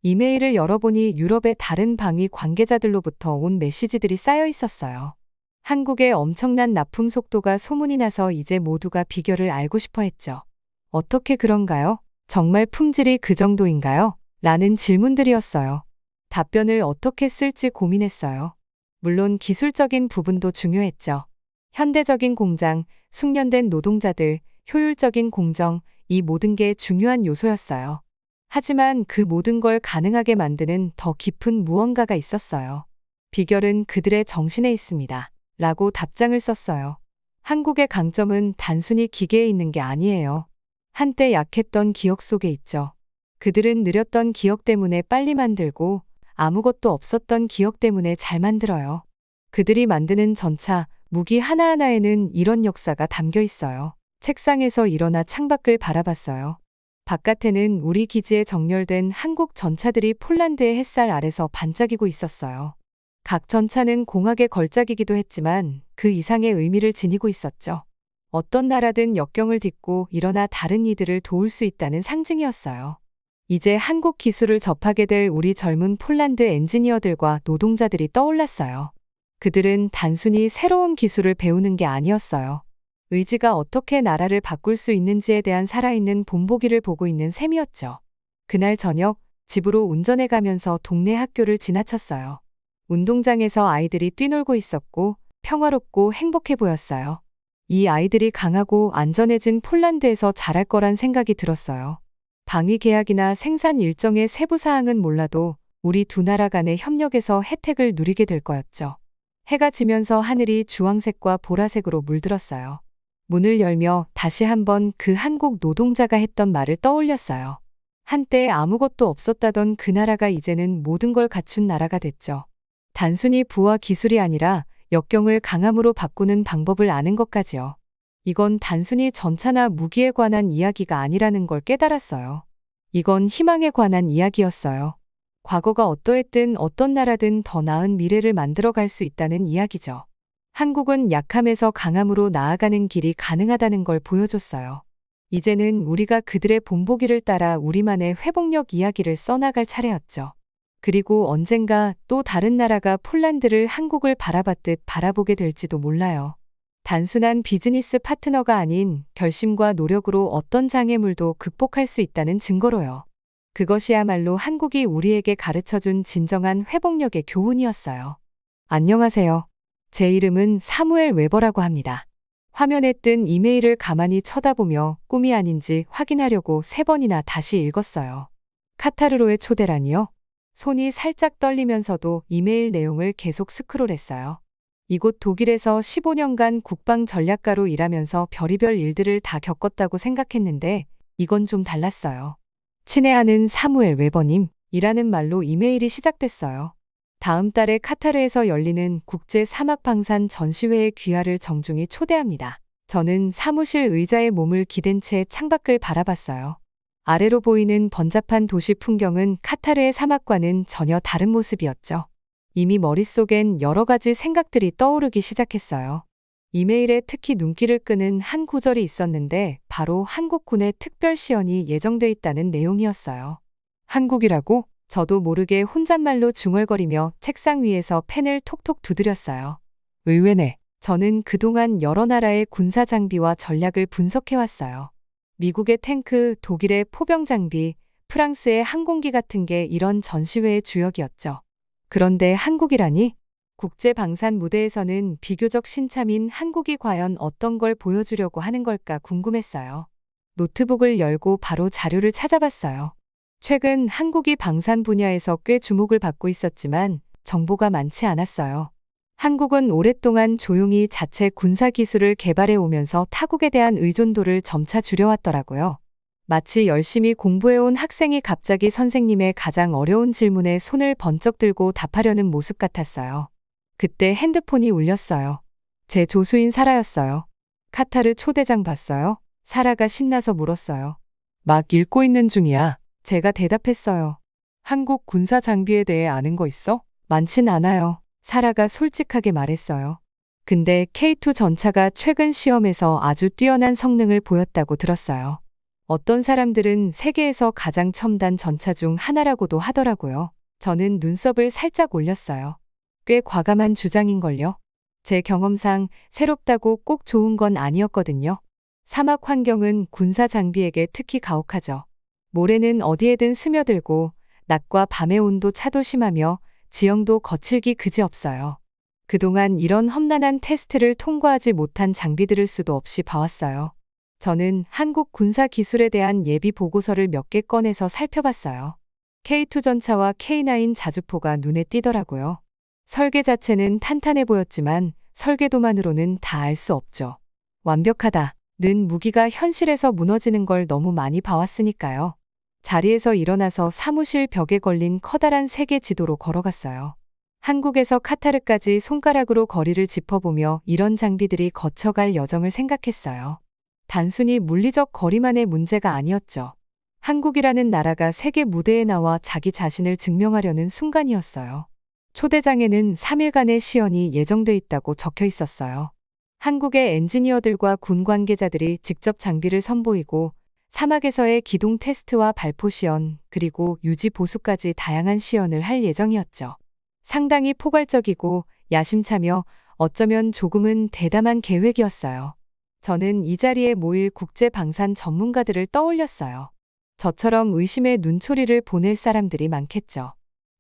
이메일을 열어보니 유럽의 다른 방위 관계자들로부터 온 메시지들이 쌓여 있었어요. 한국의 엄청난 납품 속도가 소문이 나서 이제 모두가 비결을 알고 싶어 했죠. 어떻게 그런가요? 정말 품질이 그 정도인가요? 라는 질문들이었어요. 답변을 어떻게 쓸지 고민했어요. 물론 기술적인 부분도 중요했죠. 현대적인 공장, 숙련된 노동자들, 효율적인 공정, 이 모든 게 중요한 요소였어요. 하지만 그 모든 걸 가능하게 만드는 더 깊은 무언가가 있었어요. 비결은 그들의 정신에 있습니다. 라고 답장을 썼어요. 한국의 강점은 단순히 기계에 있는 게 아니에요. 한때 약했던 기억 속에 있죠. 그들은 느렸던 기억 때문에 빨리 만들고 아무것도 없었던 기억 때문에 잘 만들어요. 그들이 만드는 전차, 무기 하나하나에는 이런 역사가 담겨 있어요. 책상에서 일어나 창밖을 바라봤어요. 바깥에는 우리 기지에 정렬된 한국 전차들이 폴란드의 햇살 아래서 반짝이고 있었어요. 각 전차는 공학의 걸작이기도 했지만 그 이상의 의미를 지니고 있었죠. 어떤 나라든 역경을 딛고 일어나 다른 이들을 도울 수 있다는 상징이었어요. 이제 한국 기술을 접하게 될 우리 젊은 폴란드 엔지니어들과 노동자들이 떠올랐어요. 그들은 단순히 새로운 기술을 배우는 게 아니었어요. 의지가 어떻게 나라를 바꿀 수 있는지에 대한 살아있는 본보기를 보고 있는 셈이었죠. 그날 저녁, 집으로 운전해 가면서 동네 학교를 지나쳤어요. 운동장에서 아이들이 뛰놀고 있었고 평화롭고 행복해 보였어요. 이 아이들이 강하고 안전해진 폴란드에서 자랄 거란 생각이 들었어요. 방위 계약이나 생산 일정의 세부 사항은 몰라도 우리 두 나라 간의 협력에서 혜택을 누리게 될 거였죠. 해가 지면서 하늘이 주황색과 보라색으로 물들었어요. 문을 열며 다시 한번 그 한국 노동자가 했던 말을 떠올렸어요. 한때 아무것도 없었다던 그 나라가 이제는 모든 걸 갖춘 나라가 됐죠. 단순히 부와 기술이 아니라 역경을 강함으로 바꾸는 방법을 아는 것까지요. 이건 단순히 전차나 무기에 관한 이야기가 아니라는 걸 깨달았어요. 이건 희망에 관한 이야기였어요. 과거가 어떠했든 어떤 나라든 더 나은 미래를 만들어갈 수 있다는 이야기죠. 한국은 약함에서 강함으로 나아가는 길이 가능하다는 걸 보여줬어요. 이제는 우리가 그들의 본보기를 따라 우리만의 회복력 이야기를 써나갈 차례였죠. 그리고 언젠가 또 다른 나라가 폴란드를 한국을 바라봤듯 바라보게 될지도 몰라요. 단순한 비즈니스 파트너가 아닌 결심과 노력으로 어떤 장애물도 극복할 수 있다는 증거로요. 그것이야말로 한국이 우리에게 가르쳐준 진정한 회복력의 교훈이었어요. 안녕하세요. 제 이름은 사무엘 웨버라고 합니다. 화면에 뜬 이메일을 가만히 쳐다보며 꿈이 아닌지 확인하려고 3번이나 다시 읽었어요. 카타르로의 초대라니요? 손이 살짝 떨리면서도 이메일 내용을 계속 스크롤했어요. 이곳 독일에서 15년간 국방 전략가로 일하면서 별의별 일들을 다 겪었다고 생각했는데 이건 좀 달랐어요. 친애하는 사무엘 웨버님 이라는 말로 이메일이 시작됐어요. 다음 달에 카타르에서 열리는 국제 사막 방산 전시회의 귀하를 정중히 초대합니다. 저는 사무실 의자에 몸을 기댄 채 창밖을 바라봤어요. 아래로 보이는 번잡한 도시 풍경은 카타르의 사막과는 전혀 다른 모습이었죠. 이미 머릿속엔 여러 가지 생각들이 떠오르기 시작했어요. 이메일에 특히 눈길을 끄는 한 구절이 있었는데 바로 한국군의 특별시연이 예정돼 있다는 내용이었어요. 한국이라고? 저도 모르게 혼잣말로 중얼거리며 책상 위에서 펜을 톡톡 두드렸어요. 의외네. 저는 그동안 여러 나라의 군사 장비와 전략을 분석해왔어요. 미국의 탱크, 독일의 포병 장비, 프랑스의 항공기 같은 게 이런 전시회의 주역이었죠. 그런데 한국이라니? 국제 방산 무대에서는 비교적 신참인 한국이 과연 어떤 걸 보여주려고 하는 걸까 궁금했어요. 노트북을 열고 바로 자료를 찾아봤어요. 최근 한국이 방산 분야에서 꽤 주목을 받고 있었지만 정보가 많지 않았어요. 한국은 오랫동안 조용히 자체 군사 기술을 개발해 오면서 타국에 대한 의존도를 점차 줄여왔더라고요. 마치 열심히 공부해온 학생이 갑자기 선생님의 가장 어려운 질문에 손을 번쩍 들고 답하려는 모습 같았어요. 그때 핸드폰이 울렸어요. 제 조수인 사라였어요. 카타르 초대장 봤어요? 사라가 신나서 물었어요. 막 읽고 있는 중이야. 제가 대답했어요. 한국 군사 장비에 대해 아는 거 있어? 많진 않아요. 사라가 솔직하게 말했어요. 근데 K2 전차가 최근 시험에서 아주 뛰어난 성능을 보였다고 들었어요. 어떤 사람들은 세계에서 가장 첨단 전차 중 하나라고도 하더라고요. 저는 눈썹을 살짝 올렸어요. 꽤 과감한 주장인걸요. 제 경험상 새롭다고 꼭 좋은 건 아니었거든요. 사막 환경은 군사 장비에게 특히 가혹하죠. 모래는 어디에든 스며들고 낮과 밤의 온도 차도 심하며 지형도 거칠기 그지없어요. 그동안 이런 험난한 테스트를 통과하지 못한 장비들을 수도 없이 봐왔어요. 저는 한국 군사 기술에 대한 예비 보고서를 몇 개 꺼내서 살펴봤어요. K2 전차와 K9 자주포가 눈에 띄더라고요. 설계 자체는 탄탄해 보였지만 설계도만으로는 다 알 수 없죠. 완벽하다는 무기가 현실에서 무너지는 걸 너무 많이 봐왔으니까요. 자리에서 일어나서 사무실 벽에 걸린 커다란 세계 지도로 걸어갔어요. 한국에서 카타르까지 손가락으로 거리를 짚어보며 이런 장비들이 거쳐갈 여정을 생각했어요. 단순히 물리적 거리만의 문제가 아니었죠. 한국이라는 나라가 세계 무대에 나와 자기 자신을 증명하려는 순간이었어요. 초대장에는 3일간의 시연이 예정돼 있다고 적혀 있었어요. 한국의 엔지니어들과 군 관계자들이 직접 장비를 선보이고 사막에서의 기동 테스트와 발포 시연, 그리고 유지 보수까지 다양한 시연을 할 예정이었죠. 상당히 포괄적이고 야심차며 어쩌면 조금은 대담한 계획이었어요. 저는 이 자리에 모일 국제 방산 전문가들을 떠올렸어요. 저처럼 의심의 눈초리를 보낼 사람들이 많겠죠.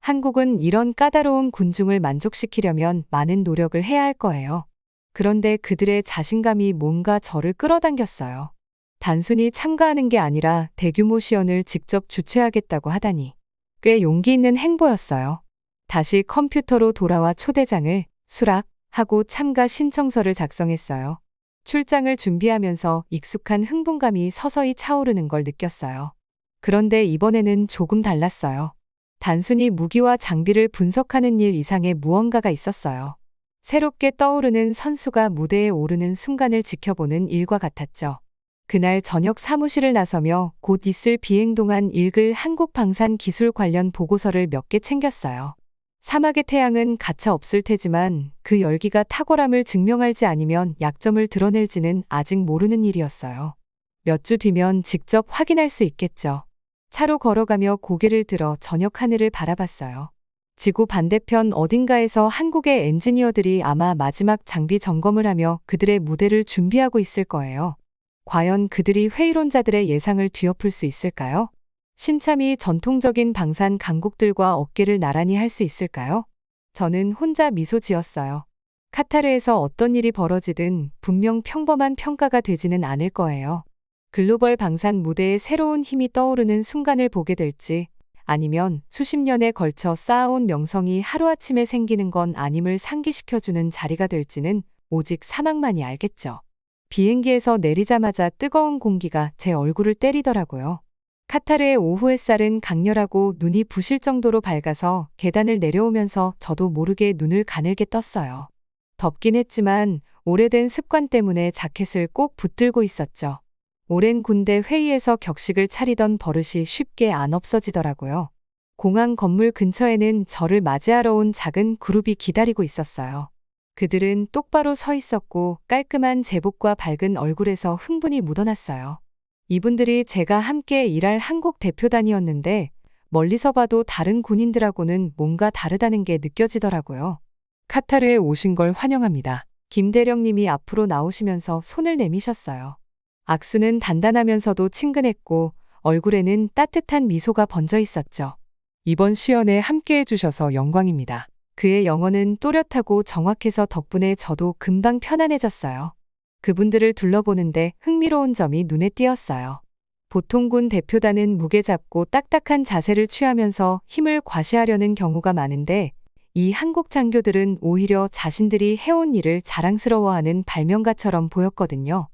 한국은 이런 까다로운 군중을 만족시키려면 많은 노력을 해야 할 거예요. 그런데 그들의 자신감이 뭔가 저를 끌어당겼어요. 단순히 참가하는 게 아니라 대규모 시연을 직접 주최하겠다고 하다니 꽤 용기 있는 행보였어요. 다시 컴퓨터로 돌아와 초대장을 수락하고 참가 신청서를 작성했어요. 출장을 준비하면서 익숙한 흥분감이 서서히 차오르는 걸 느꼈어요. 그런데 이번에는 조금 달랐어요. 단순히 무기와 장비를 분석하는 일 이상의 무언가가 있었어요. 새롭게 떠오르는 선수가 무대에 오르는 순간을 지켜보는 일과 같았죠. 그날 저녁 사무실을 나서며 곧 있을 비행 동안 읽을 한국 방산 기술 관련 보고서를 몇 개 챙겼어요. 사막의 태양은 가차 없을 테지만 그 열기가 탁월함을 증명할지 아니면 약점을 드러낼지는 아직 모르는 일이었어요. 몇 주 뒤면 직접 확인할 수 있겠죠. 차로 걸어가며 고개를 들어 저녁 하늘을 바라봤어요. 지구 반대편 어딘가에서 한국의 엔지니어들이 아마 마지막 장비 점검을 하며 그들의 무대를 준비하고 있을 거예요. 과연 그들이 회의론자들의 예상을 뒤엎을 수 있을까요? 신참이 전통적인 방산 강국들과 어깨를 나란히 할 수 있을까요? 저는 혼자 미소 지었어요. 카타르에서 어떤 일이 벌어지든 분명 평범한 평가가 되지는 않을 거예요. 글로벌 방산 무대에 새로운 힘이 떠오르는 순간을 보게 될지 아니면 수십 년에 걸쳐 쌓아온 명성이 하루아침에 생기는 건 아님을 상기시켜주는 자리가 될지는 오직 사막만이 알겠죠. 비행기에서 내리자마자 뜨거운 공기가 제 얼굴을 때리더라고요. 카타르의 오후 햇살은 강렬하고 눈이 부실 정도로 밝아서 계단을 내려오면서 저도 모르게 눈을 가늘게 떴어요. 덥긴 했지만 오래된 습관 때문에 자켓을 꼭 붙들고 있었죠. 오랜 군대 회의에서 격식을 차리던 버릇이 쉽게 안 없어지더라고요. 공항 건물 근처에는 저를 맞이하러 온 작은 그룹이 기다리고 있었어요. 그들은 똑바로 서 있었고 깔끔한 제복과 밝은 얼굴에서 흥분이 묻어났어요. 이분들이 제가 함께 일할 한국 대표단이었는데 멀리서 봐도 다른 군인들하고는 뭔가 다르다는 게 느껴지더라고요. 카타르에 오신 걸 환영합니다. 김 대령님이 앞으로 나오시면서 손을 내미셨어요. 악수는 단단하면서도 친근했고 얼굴에는 따뜻한 미소가 번져 있었죠. 이번 시연에 함께해 주셔서 영광입니다. 그의 영어는 또렷하고 정확해서 덕분에 저도 금방 편안해졌어요. 그분들을 둘러보는데 흥미로운 점이 눈에 띄었어요. 보통 군 대표단은 무게 잡고 딱딱한 자세를 취하면서 힘을 과시하려는 경우가 많은데 이 한국 장교들은 오히려 자신들이 해온 일을 자랑스러워하는 발명가처럼 보였거든요.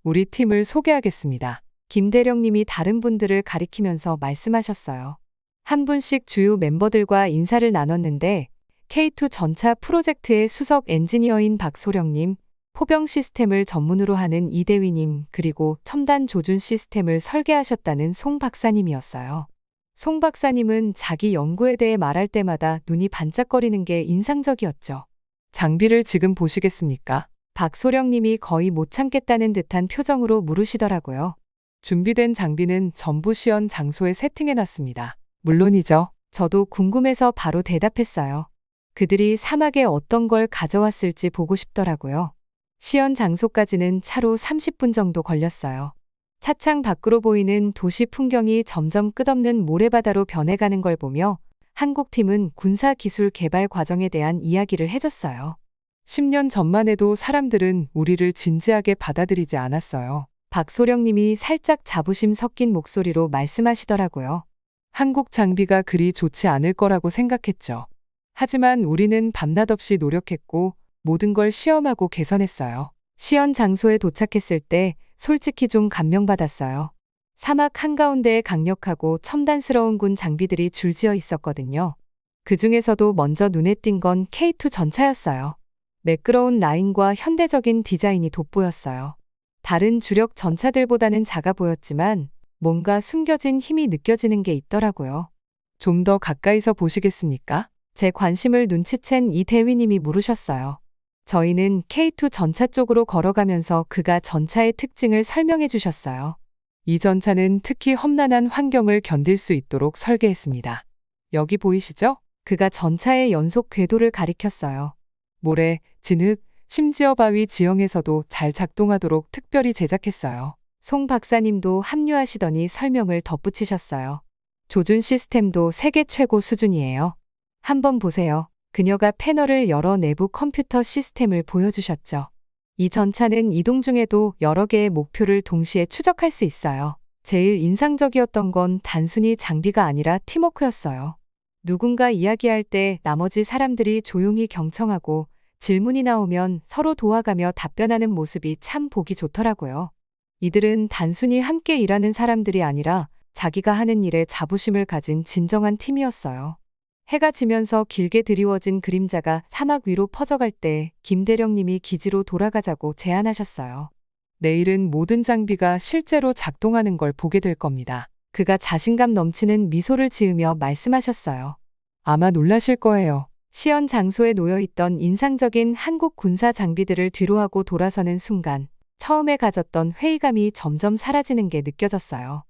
우리 팀을 소개하겠습니다. 김 대령님이 다른 분들을 가리키면서 말씀하셨어요. 한 분씩 주요 멤버들과 인사를 나눴는데 K2 전차 프로젝트의 수석 엔지니어인 박소령님, 포병 시스템을 전문으로 하는 이대위님, 그리고 첨단 조준 시스템을 설계하셨다는 송 박사님이었어요. 송 박사님은 자기 연구에 대해 말할 때마다 눈이 반짝거리는 게 인상적이었죠. 장비를 지금 보시겠습니까? 박소령님이 거의 못 참겠다는 듯한 표정으로 물으시더라고요. 준비된 장비는 전부 시연 장소에 세팅해놨습니다. 물론이죠. 저도 궁금해서 바로 대답했어요. 그들이 사막에 어떤 걸 가져왔을지 보고 싶더라고요. 시연 장소까지는 차로 30분 정도 걸렸어요. 차창 밖으로 보이는 도시 풍경이 점점 끝없는 모래바다로 변해가는 걸 보며 한국팀은 군사기술 개발 과정에 대한 이야기를 해줬어요. 10년 전만 해도 사람들은 우리를 진지하게 받아들이지 않았어요. 박소령님이 살짝 자부심 섞인 목소리로 말씀하시더라고요. 한국 장비가 그리 좋지 않을 거라고 생각했죠. 하지만 우리는 밤낮 없이 노력했고 모든 걸 시험하고 개선했어요. 시연 장소에 도착했을 때 솔직히 좀 감명받았어요. 사막 한가운데에 강력하고 첨단스러운 군 장비들이 줄지어 있었거든요. 그 중에서도 먼저 눈에 띈 건 K2 전차였어요. 매끄러운 라인과 현대적인 디자인이 돋보였어요. 다른 주력 전차들보다는 작아 보였지만 뭔가 숨겨진 힘이 느껴지는 게 있더라고요. 좀 더 가까이서 보시겠습니까? 제 관심을 눈치챈 이 대위님이 물으셨어요. 저희는 K2 전차 쪽으로 걸어가면서 그가 전차의 특징을 설명해 주셨어요. 이 전차는 특히 험난한 환경을 견딜 수 있도록 설계했습니다. 여기 보이시죠? 그가 전차의 연속 궤도를 가리켰어요. 모래, 진흙, 심지어 바위 지형에서도 잘 작동하도록 특별히 제작했어요. 송 박사님도 합류하시더니 설명을 덧붙이셨어요. 조준 시스템도 세계 최고 수준이에요. 한번 보세요. 그녀가 패널을 열어 내부 컴퓨터 시스템을 보여주셨죠. 이 전차는 이동 중에도 여러 개의 목표를 동시에 추적할 수 있어요. 제일 인상적이었던 건 단순히 장비가 아니라 팀워크였어요. 누군가 이야기할 때 나머지 사람들이 조용히 경청하고 질문이 나오면 서로 도와가며 답변하는 모습이 참 보기 좋더라고요. 이들은 단순히 함께 일하는 사람들이 아니라 자기가 하는 일에 자부심을 가진 진정한 팀이었어요. 해가 지면서 길게 드리워진 그림자가 사막 위로 퍼져갈 때 김대령님이 기지로 돌아가자고 제안하셨어요. 내일은 모든 장비가 실제로 작동하는 걸 보게 될 겁니다. 그가 자신감 넘치는 미소를 지으며 말씀하셨어요. 아마 놀라실 거예요. 시연 장소에 놓여있던 인상적인 한국 군사 장비들을 뒤로하고 돌아서는 순간 처음에 가졌던 회의감이 점점 사라지는 게 느껴졌어요.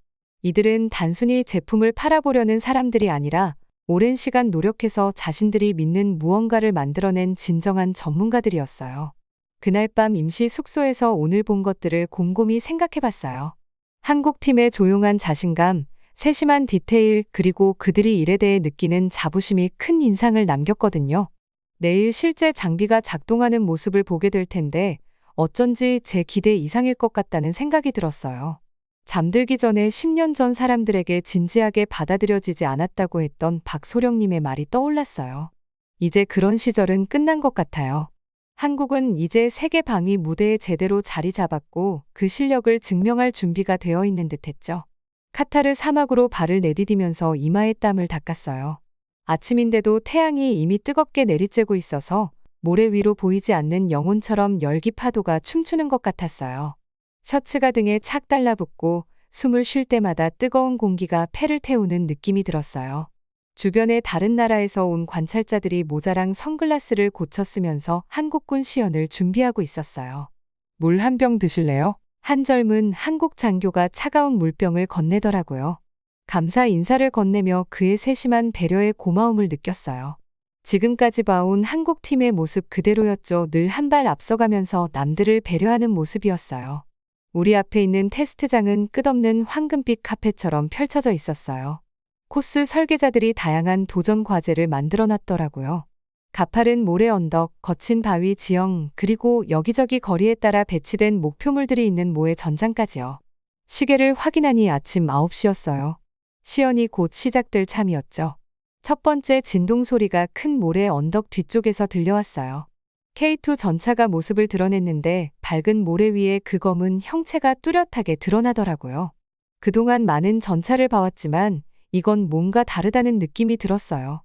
이들은 단순히 제품을 팔아보려는 사람들이 아니라 오랜 시간 노력해서 자신들이 믿는 무언가를 만들어낸 진정한 전문가들이었어요. 그날 밤 임시 숙소에서 오늘 본 것들을 곰곰이 생각해봤어요. 한국팀의 조용한 자신감, 세심한 디테일, 그리고 그들이 일에 대해 느끼는 자부심이 큰 인상을 남겼거든요. 내일 실제 장비가 작동하는 모습을 보게 될 텐데 어쩐지 제 기대 이상일 것 같다는 생각이 들었어요. 잠들기 전에 10년 전 사람들에게 진지하게 받아들여지지 않았다고 했던 박소령님의 말이 떠올랐어요. 이제 그런 시절은 끝난 것 같아요. 한국은 이제 세계 방위 무대에 제대로 자리 잡았고 그 실력을 증명할 준비가 되어 있는 듯했죠. 카타르 사막으로 발을 내디디면서 이마에 땀을 닦았어요. 아침인데도 태양이 이미 뜨겁게 내리쬐고 있어서 모래 위로 보이지 않는 영혼처럼 열기 파도가 춤추는 것 같았어요. 셔츠가 등에 착 달라붙고 숨을 쉴 때마다 뜨거운 공기가 폐를 태우는 느낌이 들었어요. 주변의 다른 나라에서 온 관찰자들이 모자랑 선글라스를 고쳐 쓰면서 한국군 시연을 준비하고 있었어요. 물 한 병 드실래요? 한 젊은 한국 장교가 차가운 물병을 건네더라고요. 감사 인사를 건네며 그의 세심한 배려에 고마움을 느꼈어요. 지금까지 봐온 한국팀의 모습 그대로였죠. 늘 한 발 앞서가면서 남들을 배려하는 모습이었어요. 우리 앞에 있는 테스트장은 끝없는 황금빛 카펫처럼 펼쳐져 있었어요. 코스 설계자들이 다양한 도전 과제를 만들어 놨더라고요. 가파른 모래 언덕, 거친 바위 지형, 그리고 여기저기 거리에 따라 배치된 목표물들이 있는 모의 전장까지요. 시계를 확인하니 아침 9시였어요. 시연이 곧 시작될 참이었죠. 첫 번째 진동 소리가 큰 모래 언덕 뒤쪽에서 들려왔어요. K2 전차가 모습을 드러냈는데 밝은 모래 위에 그 검은 형체가 뚜렷하게 드러나더라고요. 그동안 많은 전차를 봐왔지만 이건 뭔가 다르다는 느낌이 들었어요.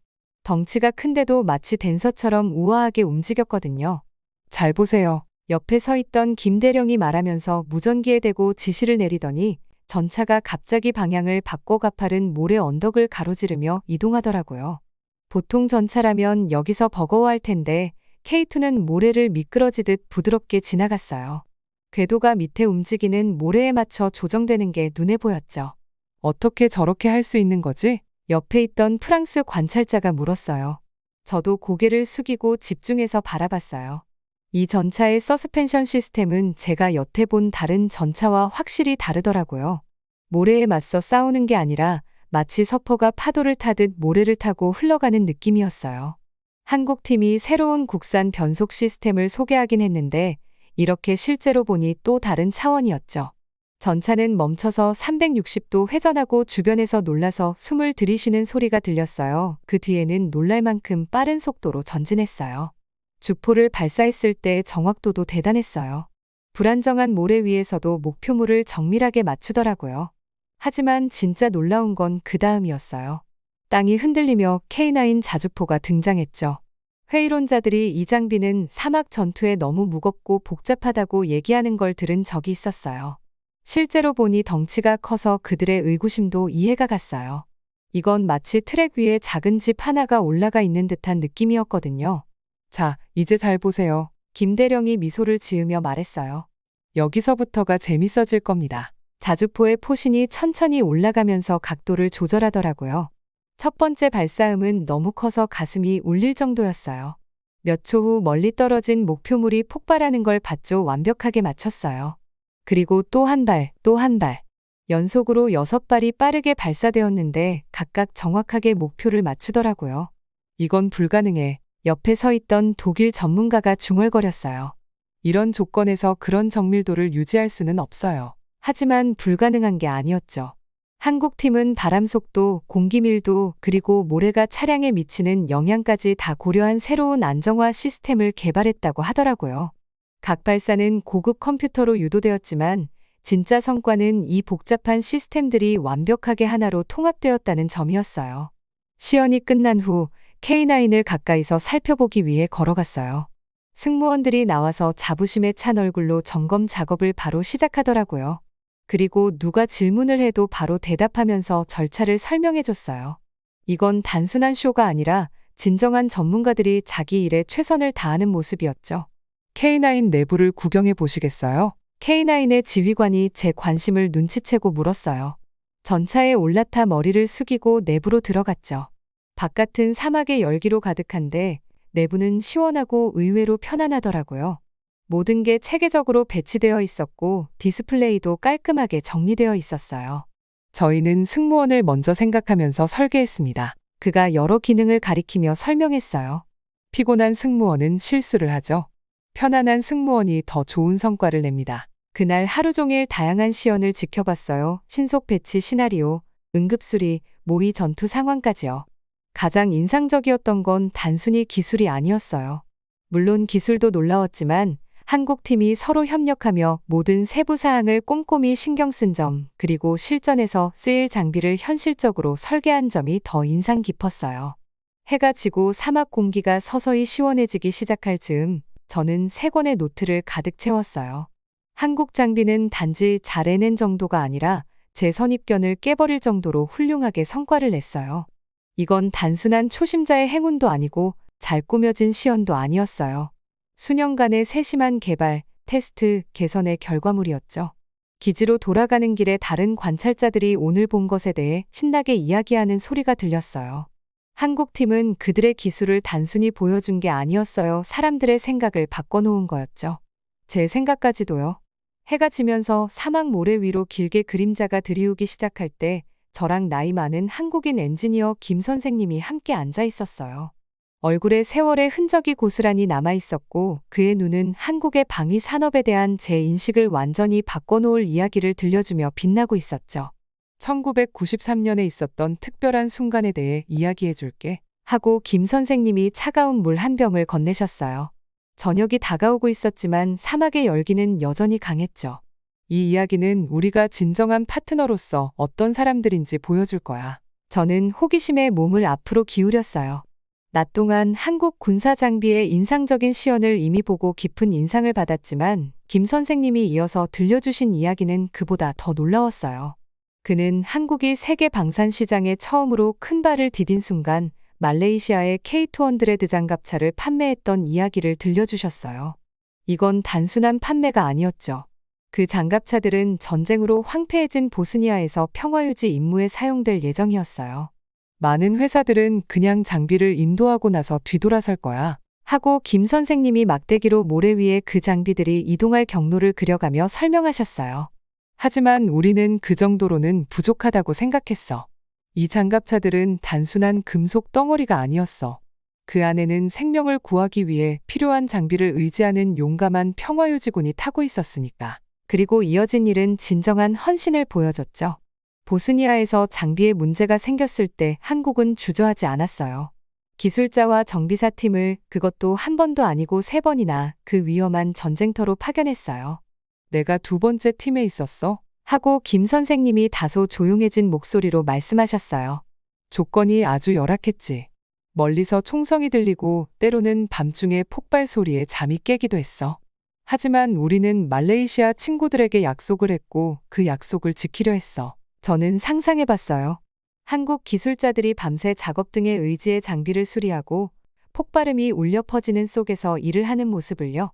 덩치가 큰데도 마치 댄서처럼 우아하게 움직였거든요. 잘 보세요. 옆에 서 있던 김대령이 말하면서 무전기에 대고 지시를 내리더니 전차가 갑자기 방향을 바꿔 가파른 모래 언덕을 가로지르며 이동하더라고요. 보통 전차라면 여기서 버거워할 텐데 K2는 모래를 미끄러지듯 부드럽게 지나갔어요. 궤도가 밑에 움직이는 모래에 맞춰 조정되는 게 눈에 보였죠. 어떻게 저렇게 할 수 있는 거지? 옆에 있던 프랑스 관찰자가 물었어요. 저도 고개를 숙이고 집중해서 바라봤어요. 이 전차의 서스펜션 시스템은 제가 여태 본 다른 전차와 확실히 다르더라고요. 모래에 맞서 싸우는 게 아니라 마치 서퍼가 파도를 타듯 모래를 타고 흘러가는 느낌이었어요. 한국 팀이 새로운 국산 변속 시스템을 소개하긴 했는데 이렇게 실제로 보니 또 다른 차원이었죠. 전차는 멈춰서 360도 회전하고 주변에서 놀라서 숨을 들이쉬는 소리가 들렸어요. 그 뒤에는 놀랄 만큼 빠른 속도로 전진했어요. 주포를 발사했을 때 정확도도 대단했어요. 불안정한 모래 위에서도 목표물을 정밀하게 맞추더라고요. 하지만 진짜 놀라운 건 그 다음이었어요. 땅이 흔들리며 K9 자주포가 등장했죠. 회의론자들이 이 장비는 사막 전투에 너무 무겁고 복잡하다고 얘기하는 걸 들은 적이 있었어요. 실제로 보니 덩치가 커서 그들의 의구심도 이해가 갔어요. 이건 마치 트랙 위에 작은 집 하나가 올라가 있는 듯한 느낌이었거든요. 자, 이제 잘 보세요. 김대령이 미소를 지으며 말했어요. 여기서부터가 재밌어질 겁니다. 자주포의 포신이 천천히 올라가면서 각도를 조절하더라고요. 첫 번째 발사음은 너무 커서 가슴이 울릴 정도였어요. 몇 초 후 멀리 떨어진 목표물이 폭발하는 걸 봤죠. 완벽하게 맞췄어요. 그리고 또 한 발, 또 한 발. 연속으로 6발이 빠르게 발사되었는데 각각 정확하게 목표를 맞추더라고요. 이건 불가능해. 옆에 서 있던 독일 전문가가 중얼거렸어요. 이런 조건에서 그런 정밀도를 유지할 수는 없어요. 하지만 불가능한 게 아니었죠. 한국 팀은 바람 속도, 공기 밀도, 그리고 모래가 차량에 미치는 영향까지 다 고려한 새로운 안정화 시스템을 개발했다고 하더라고요. 각 발사는 고급 컴퓨터로 유도되었지만 진짜 성과는 이 복잡한 시스템들이 완벽하게 하나로 통합되었다는 점이었어요. 시연이 끝난 후 K9을 가까이서 살펴보기 위해 걸어갔어요. 승무원들이 나와서 자부심에 찬 얼굴로 점검 작업을 바로 시작하더라고요. 그리고 누가 질문을 해도 바로 대답하면서 절차를 설명해줬어요. 이건 단순한 쇼가 아니라 진정한 전문가들이 자기 일에 최선을 다하는 모습이었죠. K9 내부를 구경해 보시겠어요? K9의 지휘관이 제 관심을 눈치채고 물었어요. 전차에 올라타 머리를 숙이고 내부로 들어갔죠. 바깥은 사막의 열기로 가득한데 내부는 시원하고 의외로 편안하더라고요. 모든 게 체계적으로 배치되어 있었고 디스플레이도 깔끔하게 정리되어 있었어요. 저희는 승무원을 먼저 생각하면서 설계했습니다. 그가 여러 기능을 가리키며 설명했어요. 피곤한 승무원은 실수를 하죠. 편안한 승무원이 더 좋은 성과를 냅니다. 그날 하루 종일 다양한 시연을 지켜봤어요. 신속 배치 시나리오, 응급수리, 모의 전투 상황까지요. 가장 인상적이었던 건 단순히 기술이 아니었어요. 물론 기술도 놀라웠지만 한국 팀이 서로 협력하며 모든 세부 사항을 꼼꼼히 신경 쓴 점, 그리고 실전에서 쓰일 장비를 현실적으로 설계한 점이 더 인상 깊었어요. 해가 지고 사막 공기가 서서히 시원해지기 시작할 즈음 저는 3권의 노트를 가득 채웠어요. 한국 장비는 단지 잘 해낸 정도가 아니라 제 선입견을 깨버릴 정도로 훌륭하게 성과를 냈어요. 이건 단순한 초심자의 행운도 아니고 잘 꾸며진 시연도 아니었어요. 수년간의 세심한 개발, 테스트, 개선의 결과물이었죠. 기지로 돌아가는 길에 다른 관찰자들이 오늘 본 것에 대해 신나게 이야기하는 소리가 들렸어요. 한국 팀은 그들의 기술을 단순히 보여준 게 아니었어요. 사람들의 생각을 바꿔놓은 거였죠. 제 생각까지도요. 해가 지면서 사막 모래 위로 길게 그림자가 들이우기 시작할 때 저랑 나이 많은 한국인 엔지니어 김 선생님이 함께 앉아 있었어요. 얼굴에 세월의 흔적이 고스란히 남아 있었고 그의 눈은 한국의 방위 산업에 대한 제 인식을 완전히 바꿔놓을 이야기를 들려주며 빛나고 있었죠. 1993년에 있었던 특별한 순간에 대해 이야기해 줄게 하고 김 선생님이 차가운 물 한 병을 건네셨어요. 저녁이 다가오고 있었지만 사막의 열기는 여전히 강했죠. 이 이야기는 우리가 진정한 파트너로서 어떤 사람들인지 보여줄 거야. 저는 호기심에 몸을 앞으로 기울였어요. 낮 동안 한국 군사 장비의 인상적인 시연을 이미 보고 깊은 인상을 받았지만 김 선생님이 이어서 들려주신 이야기는 그보다 더 놀라웠어요. 그는 한국이 세계 방산 시장에 처음으로 큰 발을 디딘 순간 말레이시아의 K200 장갑차를 판매했던 이야기를 들려주셨어요. 이건 단순한 판매가 아니었죠. 그 장갑차들은 전쟁으로 황폐해진 보스니아에서 평화유지 임무에 사용될 예정이었어요. 많은 회사들은 그냥 장비를 인도하고 나서 뒤돌아설 거야. 하고 김 선생님이 막대기로 모래 위에 그 장비들이 이동할 경로를 그려가며 설명하셨어요. 하지만 우리는 그 정도로는 부족하다고 생각했어. 이 장갑차들은 단순한 금속 덩어리가 아니었어. 그 안에는 생명을 구하기 위해 필요한 장비를 의지하는 용감한 평화유지군이 타고 있었으니까. 그리고 이어진 일은 진정한 헌신을 보여줬죠. 보스니아에서 장비에 문제가 생겼을 때 한국은 주저하지 않았어요. 기술자와 정비사 팀을 그것도 한 번도 아니고 3번이나 그 위험한 전쟁터로 파견했어요. 내가 2번째 팀에 있었어. 하고 김 선생님이 다소 조용해진 목소리로 말씀하셨어요. 조건이 아주 열악했지. 멀리서 총성이 들리고 때로는 밤중에 폭발 소리에 잠이 깨기도 했어. 하지만 우리는 말레이시아 친구들에게 약속을 했고 그 약속을 지키려 했어. 저는 상상해봤어요. 한국 기술자들이 밤새 작업 등에 의지해 장비를 수리하고 폭발음이 울려 퍼지는 속에서 일을 하는 모습을요.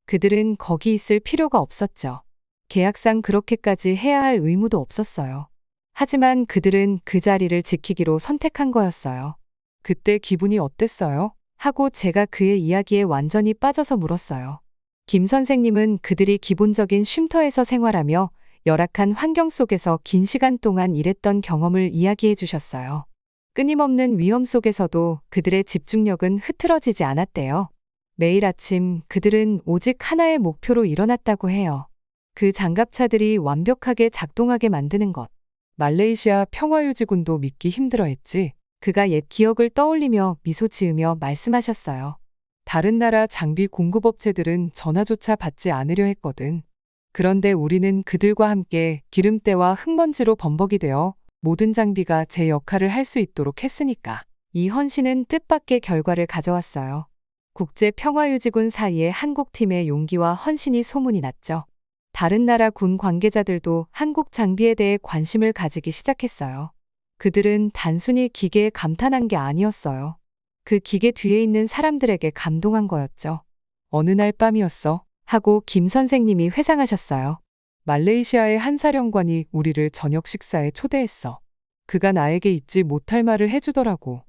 그들은 거기 있을 필요가 없었죠. 계약상 그렇게까지 해야 할 의무도 없었어요. 하지만 그들은 그 자리를 지키기로 선택한 거였어요. 그때 기분이 어땠어요? 하고 제가 그의 이야기에 완전히 빠져서 물었어요. 김 선생님은 그들이 기본적인 쉼터에서 생활하며 열악한 환경 속에서 긴 시간 동안 일했던 경험을 이야기해 주셨어요. 끊임없는 위험 속에서도 그들의 집중력은 흐트러지지 않았대요. 매일 아침 그들은 오직 하나의 목표로 일어났다고 해요. 그 장갑차들이 완벽하게 작동하게 만드는 것. 말레이시아 평화유지군도 믿기 힘들어했지. 그가 옛 기억을 떠올리며 미소 지으며 말씀하셨어요. 다른 나라 장비 공급업체들은 전화조차 받지 않으려 했거든. 그런데 우리는 그들과 함께 기름때와 흙먼지로 범벅이 되어 모든 장비가 제 역할을 할 수 있도록 했으니까. 이 헌신은 뜻밖의 결과를 가져왔어요. 국제평화유지군 사이에 한국팀의 용기와 헌신이 소문이 났죠. 다른 나라 군 관계자들도 한국 장비에 대해 관심을 가지기 시작했어요. 그들은 단순히 기계에 감탄한 게 아니었어요. 그 기계 뒤에 있는 사람들에게 감동한 거였죠. 어느 날 밤이었어. 하고 김 선생님이 회상하셨어요. 말레이시아의 한 사령관이 우리를 저녁 식사에 초대했어. 그가 나에게 잊지 못할 말을 해주더라고.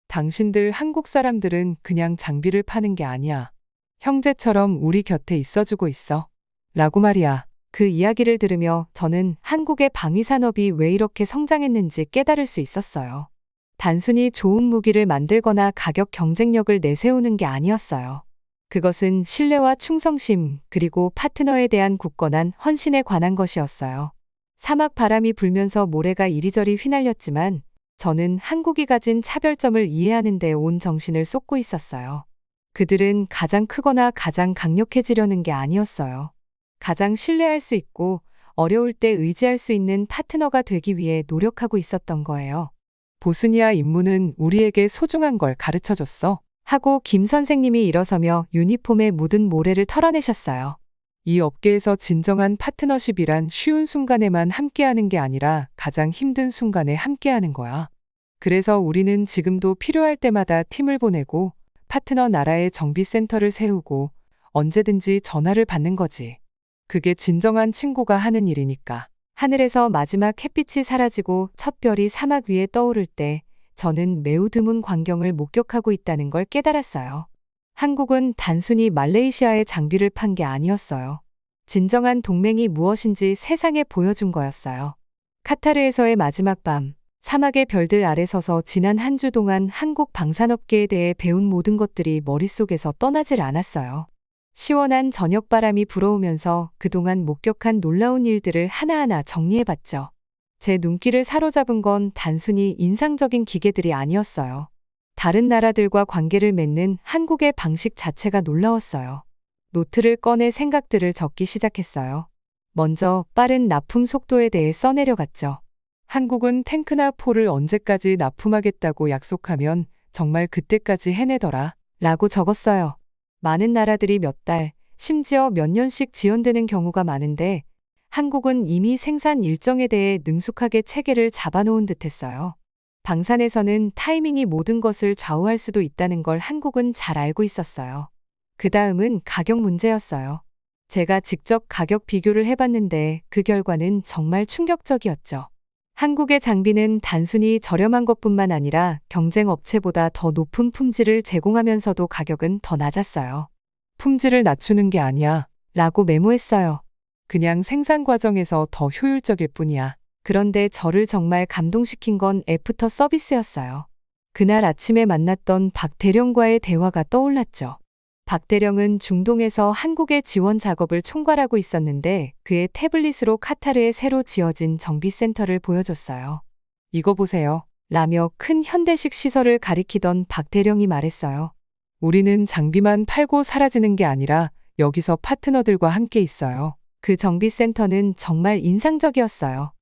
당신들 한국 사람들은 그냥 장비를 파는 게 아니야. 형제처럼 우리 곁에 있어주고 있어. 라고 말이야. 그 이야기를 들으며 저는 한국의 방위산업이 왜 이렇게 성장했는지 깨달을 수 있었어요. 단순히 좋은 무기를 만들거나 가격 경쟁력을 내세우는 게 아니었어요. 그것은 신뢰와 충성심 그리고 파트너에 대한 굳건한 헌신에 관한 것이었어요. 사막 바람이 불면서 모래가 이리저리 휘날렸지만 저는 한국이 가진 차별점을 이해하는 데 온 정신을 쏟고 있었어요. 그들은 가장 크거나 가장 강력해지려는 게 아니었어요. 가장 신뢰할 수 있고 어려울 때 의지할 수 있는 파트너가 되기 위해 노력하고 있었던 거예요. 보스니아 임무는 우리에게 소중한 걸 가르쳐줬어. 하고 김 선생님이 일어서며 유니폼에 묻은 모래를 털어내셨어요. 이 업계에서 진정한 파트너십이란 쉬운 순간에만 함께하는 게 아니라 가장 힘든 순간에 함께하는 거야. 그래서 우리는 지금도 필요할 때마다 팀을 보내고 파트너 나라의 정비센터를 세우고 언제든지 전화를 받는 거지. 그게 진정한 친구가 하는 일이니까. 하늘에서 마지막 햇빛이 사라지고 첫 별이 사막 위에 떠오를 때 저는 매우 드문 광경을 목격하고 있다는 걸 깨달았어요. 한국은 단순히 말레이시아의 장비를 판 게 아니었어요. 진정한 동맹이 무엇인지 세상에 보여준 거였어요. 카타르에서의 마지막 밤, 사막의 별들 아래 서서 지난 한 주 동안 한국 방산업계에 대해 배운 모든 것들이 머릿속에서 떠나질 않았어요. 시원한 저녁바람이 불어오면서 그동안 목격한 놀라운 일들을 하나하나 정리해봤죠. 제 눈길을 사로잡은 건 단순히 인상적인 기계들이 아니었어요. 다른 나라들과 관계를 맺는 한국의 방식 자체가 놀라웠어요. 노트를 꺼내 생각들을 적기 시작했어요. 먼저 빠른 납품 속도에 대해 써내려갔죠. 한국은 탱크나 포를 언제까지 납품하겠다고 약속하면 정말 그때까지 해내더라. 라고 적었어요. 많은 나라들이 몇 달, 심지어 몇 년씩 지연되는 경우가 많은데 한국은 이미 생산 일정에 대해 능숙하게 체계를 잡아놓은 듯했어요. 방산에서는 타이밍이 모든 것을 좌우할 수도 있다는 걸 한국은 잘 알고 있었어요. 그 다음은 가격 문제였어요. 제가 직접 가격 비교를 해봤는데 그 결과는 정말 충격적이었죠. 한국의 장비는 단순히 저렴한 것뿐만 아니라 경쟁 업체보다 더 높은 품질을 제공하면서도 가격은 더 낮았어요. 품질을 낮추는 게 아니야. 라고 메모했어요. 그냥 생산 과정에서 더 효율적일 뿐이야. 그런데 저를 정말 감동시킨 건 애프터 서비스였어요. 그날 아침에 만났던 박 대령과의 대화가 떠올랐죠. 박 대령은 중동에서 한국의 지원 작업을 총괄하고 있었는데 그의 태블릿으로 카타르에 새로 지어진 정비센터를 보여줬어요. 이거 보세요. 라며 큰 현대식 시설을 가리키던 박 대령이 말했어요. 우리는 장비만 팔고 사라지는 게 아니라 여기서 파트너들과 함께 있어요. 그 정비센터는 정말 인상적이었어요.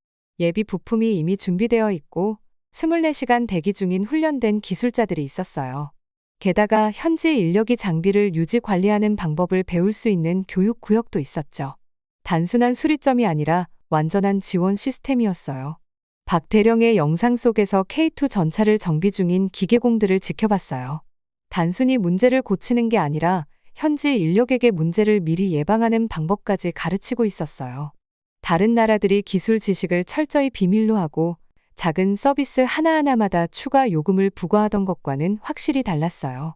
예비 부품이 이미 준비되어 있고 24시간 대기 중인 훈련된 기술자들이 있었어요. 게다가 현지 인력이 장비를 유지 관리하는 방법을 배울 수 있는 교육 구역도 있었죠. 단순한 수리점이 아니라 완전한 지원 시스템이었어요. 박 대령의 영상 속에서 K2 전차를 정비 중인 기계공들을 지켜봤어요. 단순히 문제를 고치는 게 아니라 현지 인력에게 문제를 미리 예방하는 방법까지 가르치고 있었어요. 다른 나라들이 기술 지식을 철저히 비밀로 하고 작은 서비스 하나하나마다 추가 요금을 부과하던 것과는 확실히 달랐어요.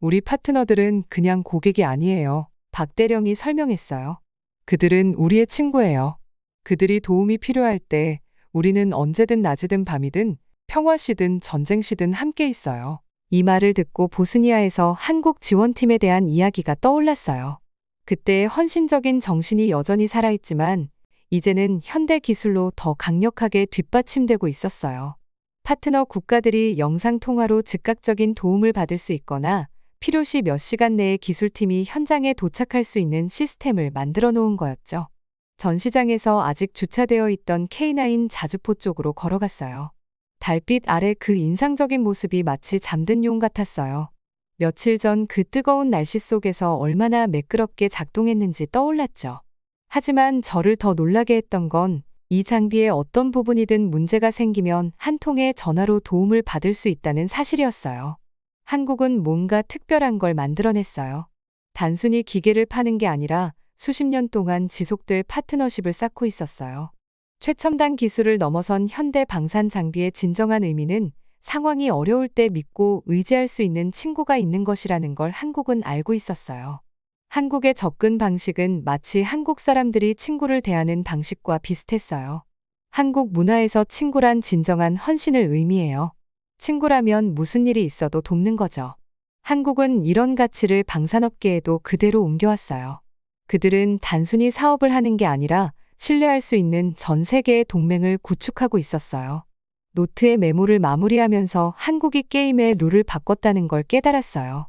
우리 파트너들은 그냥 고객이 아니에요. 박 대령이 설명했어요. 그들은 우리의 친구예요. 그들이 도움이 필요할 때 우리는 언제든 낮이든 밤이든 평화시든 전쟁시든 함께 있어요. 이 말을 듣고 보스니아에서 한국 지원팀에 대한 이야기가 떠올랐어요. 그때의 헌신적인 정신이 여전히 살아있지만 이제는 현대 기술로 더 강력하게 뒷받침되고 있었어요. 파트너 국가들이 영상통화로 즉각적인 도움을 받을 수 있거나 필요시 몇 시간 내에 기술팀이 현장에 도착할 수 있는 시스템을 만들어 놓은 거였죠. 전시장에서 아직 주차되어 있던 K9 자주포 쪽으로 걸어갔어요. 달빛 아래 그 인상적인 모습이 마치 잠든 용 같았어요. 며칠 전 그 뜨거운 날씨 속에서 얼마나 매끄럽게 작동했는지 떠올랐죠. 하지만 저를 더 놀라게 했던 건 이 장비의 어떤 부분이든 문제가 생기면 한 통의 전화로 도움을 받을 수 있다는 사실이었어요. 한국은 뭔가 특별한 걸 만들어냈어요. 단순히 기계를 파는 게 아니라 수십 년 동안 지속될 파트너십을 쌓고 있었어요. 최첨단 기술을 넘어선 현대 방산 장비의 진정한 의미는 상황이 어려울 때 믿고 의지할 수 있는 친구가 있는 것이라는 걸 한국은 알고 있었어요. 한국의 접근 방식은 마치 한국 사람들이 친구를 대하는 방식과 비슷했어요. 한국 문화에서 친구란 진정한 헌신을 의미해요. 친구라면 무슨 일이 있어도 돕는 거죠. 한국은 이런 가치를 방산업계에도 그대로 옮겨왔어요. 그들은 단순히 사업을 하는 게 아니라 신뢰할 수 있는 전 세계의 동맹을 구축하고 있었어요. 노트의 메모를 마무리하면서 한국이 게임의 룰을 바꿨다는 걸 깨달았어요.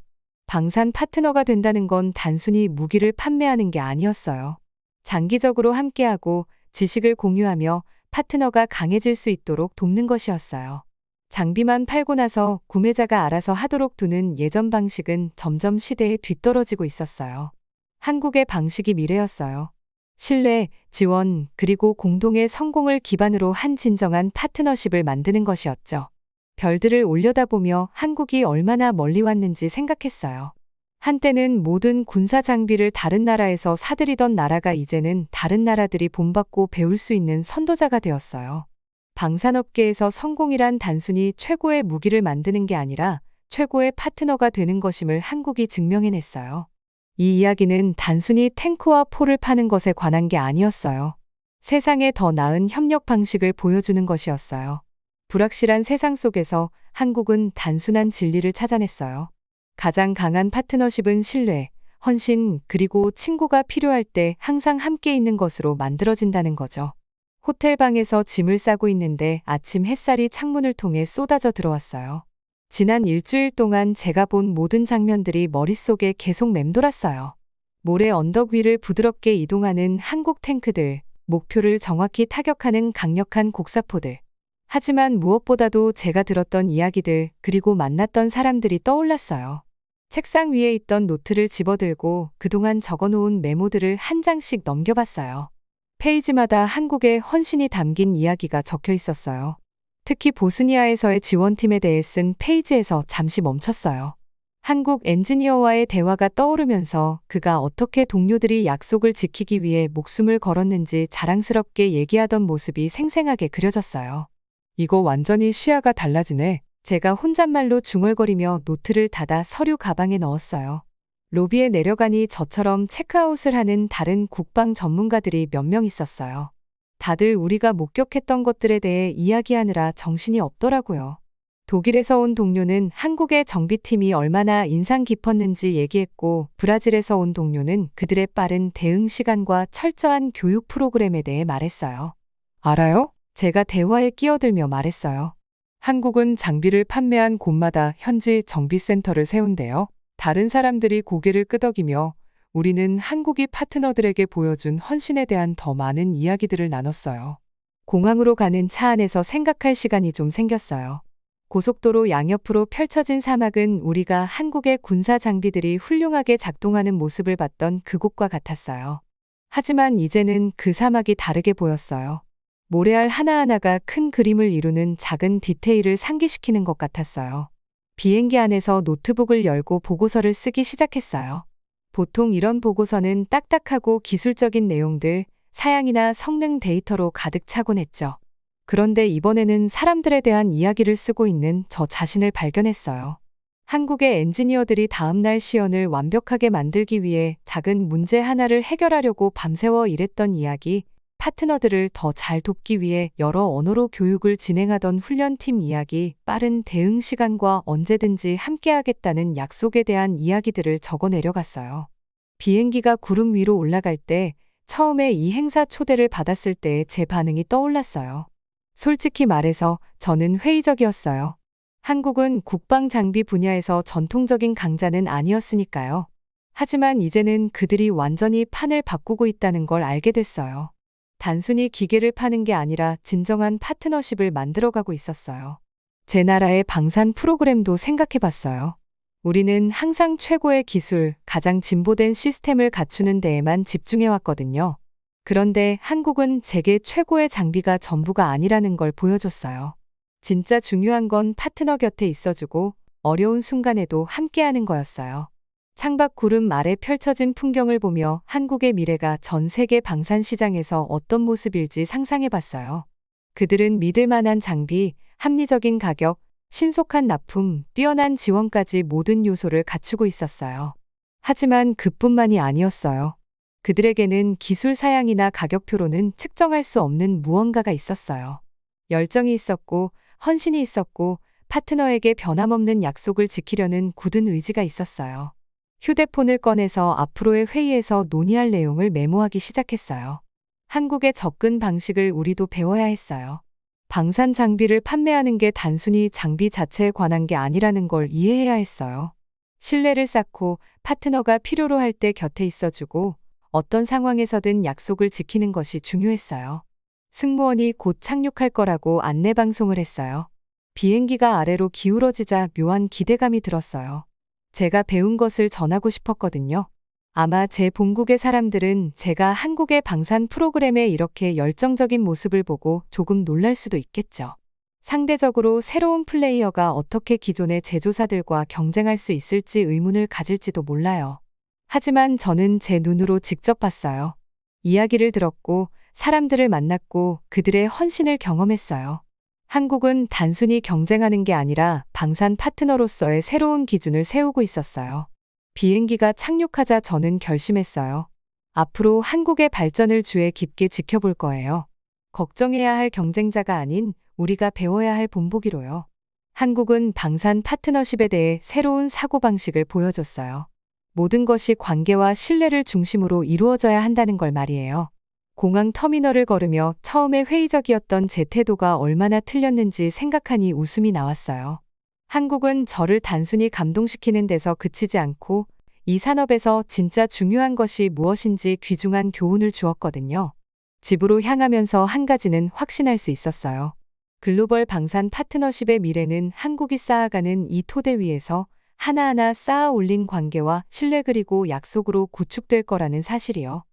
방산 파트너가 된다는 건 단순히 무기를 판매하는 게 아니었어요. 장기적으로 함께하고 지식을 공유하며 파트너가 강해질 수 있도록 돕는 것이었어요. 장비만 팔고 나서 구매자가 알아서 하도록 두는 예전 방식은 점점 시대에 뒤떨어지고 있었어요. 한국의 방식이 미래였어요. 신뢰, 지원, 그리고 공동의 성공을 기반으로 한 진정한 파트너십을 만드는 것이었죠. 별들을 올려다보며 한국이 얼마나 멀리 왔는지 생각했어요. 한때는 모든 군사 장비를 다른 나라에서 사들이던 나라가 이제는 다른 나라들이 본받고 배울 수 있는 선도자가 되었어요. 방산업계에서 성공이란 단순히 최고의 무기를 만드는 게 아니라 최고의 파트너가 되는 것임을 한국이 증명해냈어요. 이 이야기는 단순히 탱크와 포를 파는 것에 관한 게 아니었어요. 세상에 더 나은 협력 방식을 보여주는 것이었어요. 불확실한 세상 속에서 한국은 단순한 진리를 찾아냈어요. 가장 강한 파트너십은 신뢰, 헌신, 그리고 친구가 필요할 때 항상 함께 있는 것으로 만들어진다는 거죠. 호텔방에서 짐을 싸고 있는데 아침 햇살이 창문을 통해 쏟아져 들어왔어요. 지난 일주일 동안 제가 본 모든 장면들이 머릿속에 계속 맴돌았어요. 모래 언덕 위를 부드럽게 이동하는 한국 탱크들, 목표를 정확히 타격하는 강력한 곡사포들. 하지만 무엇보다도 제가 들었던 이야기들 그리고 만났던 사람들이 떠올랐어요. 책상 위에 있던 노트를 집어들고 그동안 적어놓은 메모들을 한 장씩 넘겨봤어요. 페이지마다 한국의 헌신이 담긴 이야기가 적혀 있었어요. 특히 보스니아에서의 지원팀에 대해 쓴 페이지에서 잠시 멈췄어요. 한국 엔지니어와의 대화가 떠오르면서 그가 어떻게 동료들이 약속을 지키기 위해 목숨을 걸었는지 자랑스럽게 얘기하던 모습이 생생하게 그려졌어요. 이거 완전히 시야가 달라지네. 제가 혼잣말로 중얼거리며 노트를 닫아 서류 가방에 넣었어요. 로비에 내려가니 저처럼 체크아웃을 하는 다른 국방 전문가들이 몇 명 있었어요. 다들 우리가 목격했던 것들에 대해 이야기하느라 정신이 없더라고요. 독일에서 온 동료는 한국의 정비팀이 얼마나 인상 깊었는지 얘기했고, 브라질에서 온 동료는 그들의 빠른 대응 시간과 철저한 교육 프로그램에 대해 말했어요. 알아요? 제가 대화에 끼어들며 말했어요. 한국은 장비를 판매한 곳마다 현지 정비센터를 세운대요. 다른 사람들이 고개를 끄덕이며 우리는 한국이 파트너들에게 보여준 헌신에 대한 더 많은 이야기들을 나눴어요. 공항으로 가는 차 안에서 생각할 시간이 좀 생겼어요. 고속도로 양옆으로 펼쳐진 사막은 우리가 한국의 군사 장비들이 훌륭하게 작동하는 모습을 봤던 그곳과 같았어요. 하지만 이제는 그 사막이 다르게 보였어요. 모래알 하나하나가 큰 그림을 이루는 작은 디테일을 상기시키는 것 같았어요. 비행기 안에서 노트북을 열고 보고서를 쓰기 시작했어요. 보통 이런 보고서는 딱딱하고 기술적인 내용들, 사양이나 성능 데이터로 가득 차곤 했죠. 그런데 이번에는 사람들에 대한 이야기를 쓰고 있는 저 자신을 발견했어요. 한국의 엔지니어들이 다음날 시연을 완벽하게 만들기 위해 작은 문제 하나를 해결하려고 밤새워 일했던 이야기, 파트너들을 더 잘 돕기 위해 여러 언어로 교육을 진행하던 훈련팀 이야기, 빠른 대응 시간과 언제든지 함께하겠다는 약속에 대한 이야기들을 적어 내려갔어요. 비행기가 구름 위로 올라갈 때, 처음에 이 행사 초대를 받았을 때의 제 반응이 떠올랐어요. 솔직히 말해서 저는 회의적이었어요. 한국은 국방 장비 분야에서 전통적인 강자는 아니었으니까요. 하지만 이제는 그들이 완전히 판을 바꾸고 있다는 걸 알게 됐어요. 단순히 기계를 파는 게 아니라 진정한 파트너십을 만들어가고 있었어요. 제 나라의 방산 프로그램도 생각해 봤어요. 우리는 항상 최고의 기술, 가장 진보된 시스템을 갖추는 데에만 집중해 왔거든요. 그런데 한국은 세계 최고의 장비가 전부가 아니라는 걸 보여줬어요. 진짜 중요한 건 파트너 곁에 있어주고 어려운 순간에도 함께하는 거였어요. 창밖 구름 아래 펼쳐진 풍경을 보며 한국의 미래가 전 세계 방산 시장에서 어떤 모습일지 상상해 봤어요. 그들은 믿을 만한 장비, 합리적인 가격, 신속한 납품, 뛰어난 지원까지 모든 요소를 갖추고 있었어요. 하지만 그뿐만이 아니었어요. 그들에게는 기술 사양이나 가격표로는 측정할 수 없는 무언가가 있었어요. 열정이 있었고, 헌신이 있었고, 파트너에게 변함없는 약속을 지키려는 굳은 의지가 있었어요. 휴대폰을 꺼내서 앞으로의 회의에서 논의할 내용을 메모하기 시작했어요. 한국의 접근 방식을 우리도 배워야 했어요. 방산 장비를 판매하는 게 단순히 장비 자체에 관한 게 아니라는 걸 이해해야 했어요. 신뢰를 쌓고 파트너가 필요로 할 때 곁에 있어주고 어떤 상황에서든 약속을 지키는 것이 중요했어요. 승무원이 곧 착륙할 거라고 안내방송을 했어요. 비행기가 아래로 기울어지자 묘한 기대감이 들었어요. 제가 배운 것을 전하고 싶었거든요. 아마 제 본국의 사람들은 제가 한국의 방산 프로그램에 이렇게 열정적인 모습을 보고 조금 놀랄 수도 있겠죠. 상대적으로 새로운 플레이어가 어떻게 기존의 제조사들과 경쟁할 수 있을지 의문을 가질지도 몰라요. 하지만 저는 제 눈으로 직접 봤어요. 이야기를 들었고 사람들을 만났고 그들의 헌신을 경험했어요. 한국은 단순히 경쟁하는 게 아니라 방산 파트너로서의 새로운 기준을 세우고 있었어요. 비행기가 착륙하자 저는 결심했어요. 앞으로 한국의 발전을 주의 깊게 지켜볼 거예요. 걱정해야 할 경쟁자가 아닌 우리가 배워야 할 본보기로요. 한국은 방산 파트너십에 대해 새로운 사고방식을 보여줬어요. 모든 것이 관계와 신뢰를 중심으로 이루어져야 한다는 걸 말이에요. 공항 터미널을 걸으며 처음에 회의적이었던 제 태도가 얼마나 틀렸는지 생각하니 웃음이 나왔어요. 한국은 저를 단순히 감동시키는 데서 그치지 않고 이 산업에서 진짜 중요한 것이 무엇인지 귀중한 교훈을 주었거든요. 집으로 향하면서 한 가지는 확신할 수 있었어요. 글로벌 방산 파트너십의 미래는 한국이 쌓아가는 이 토대 위에서 하나하나 쌓아 올린 관계와 신뢰 그리고 약속으로 구축될 거라는 사실이요.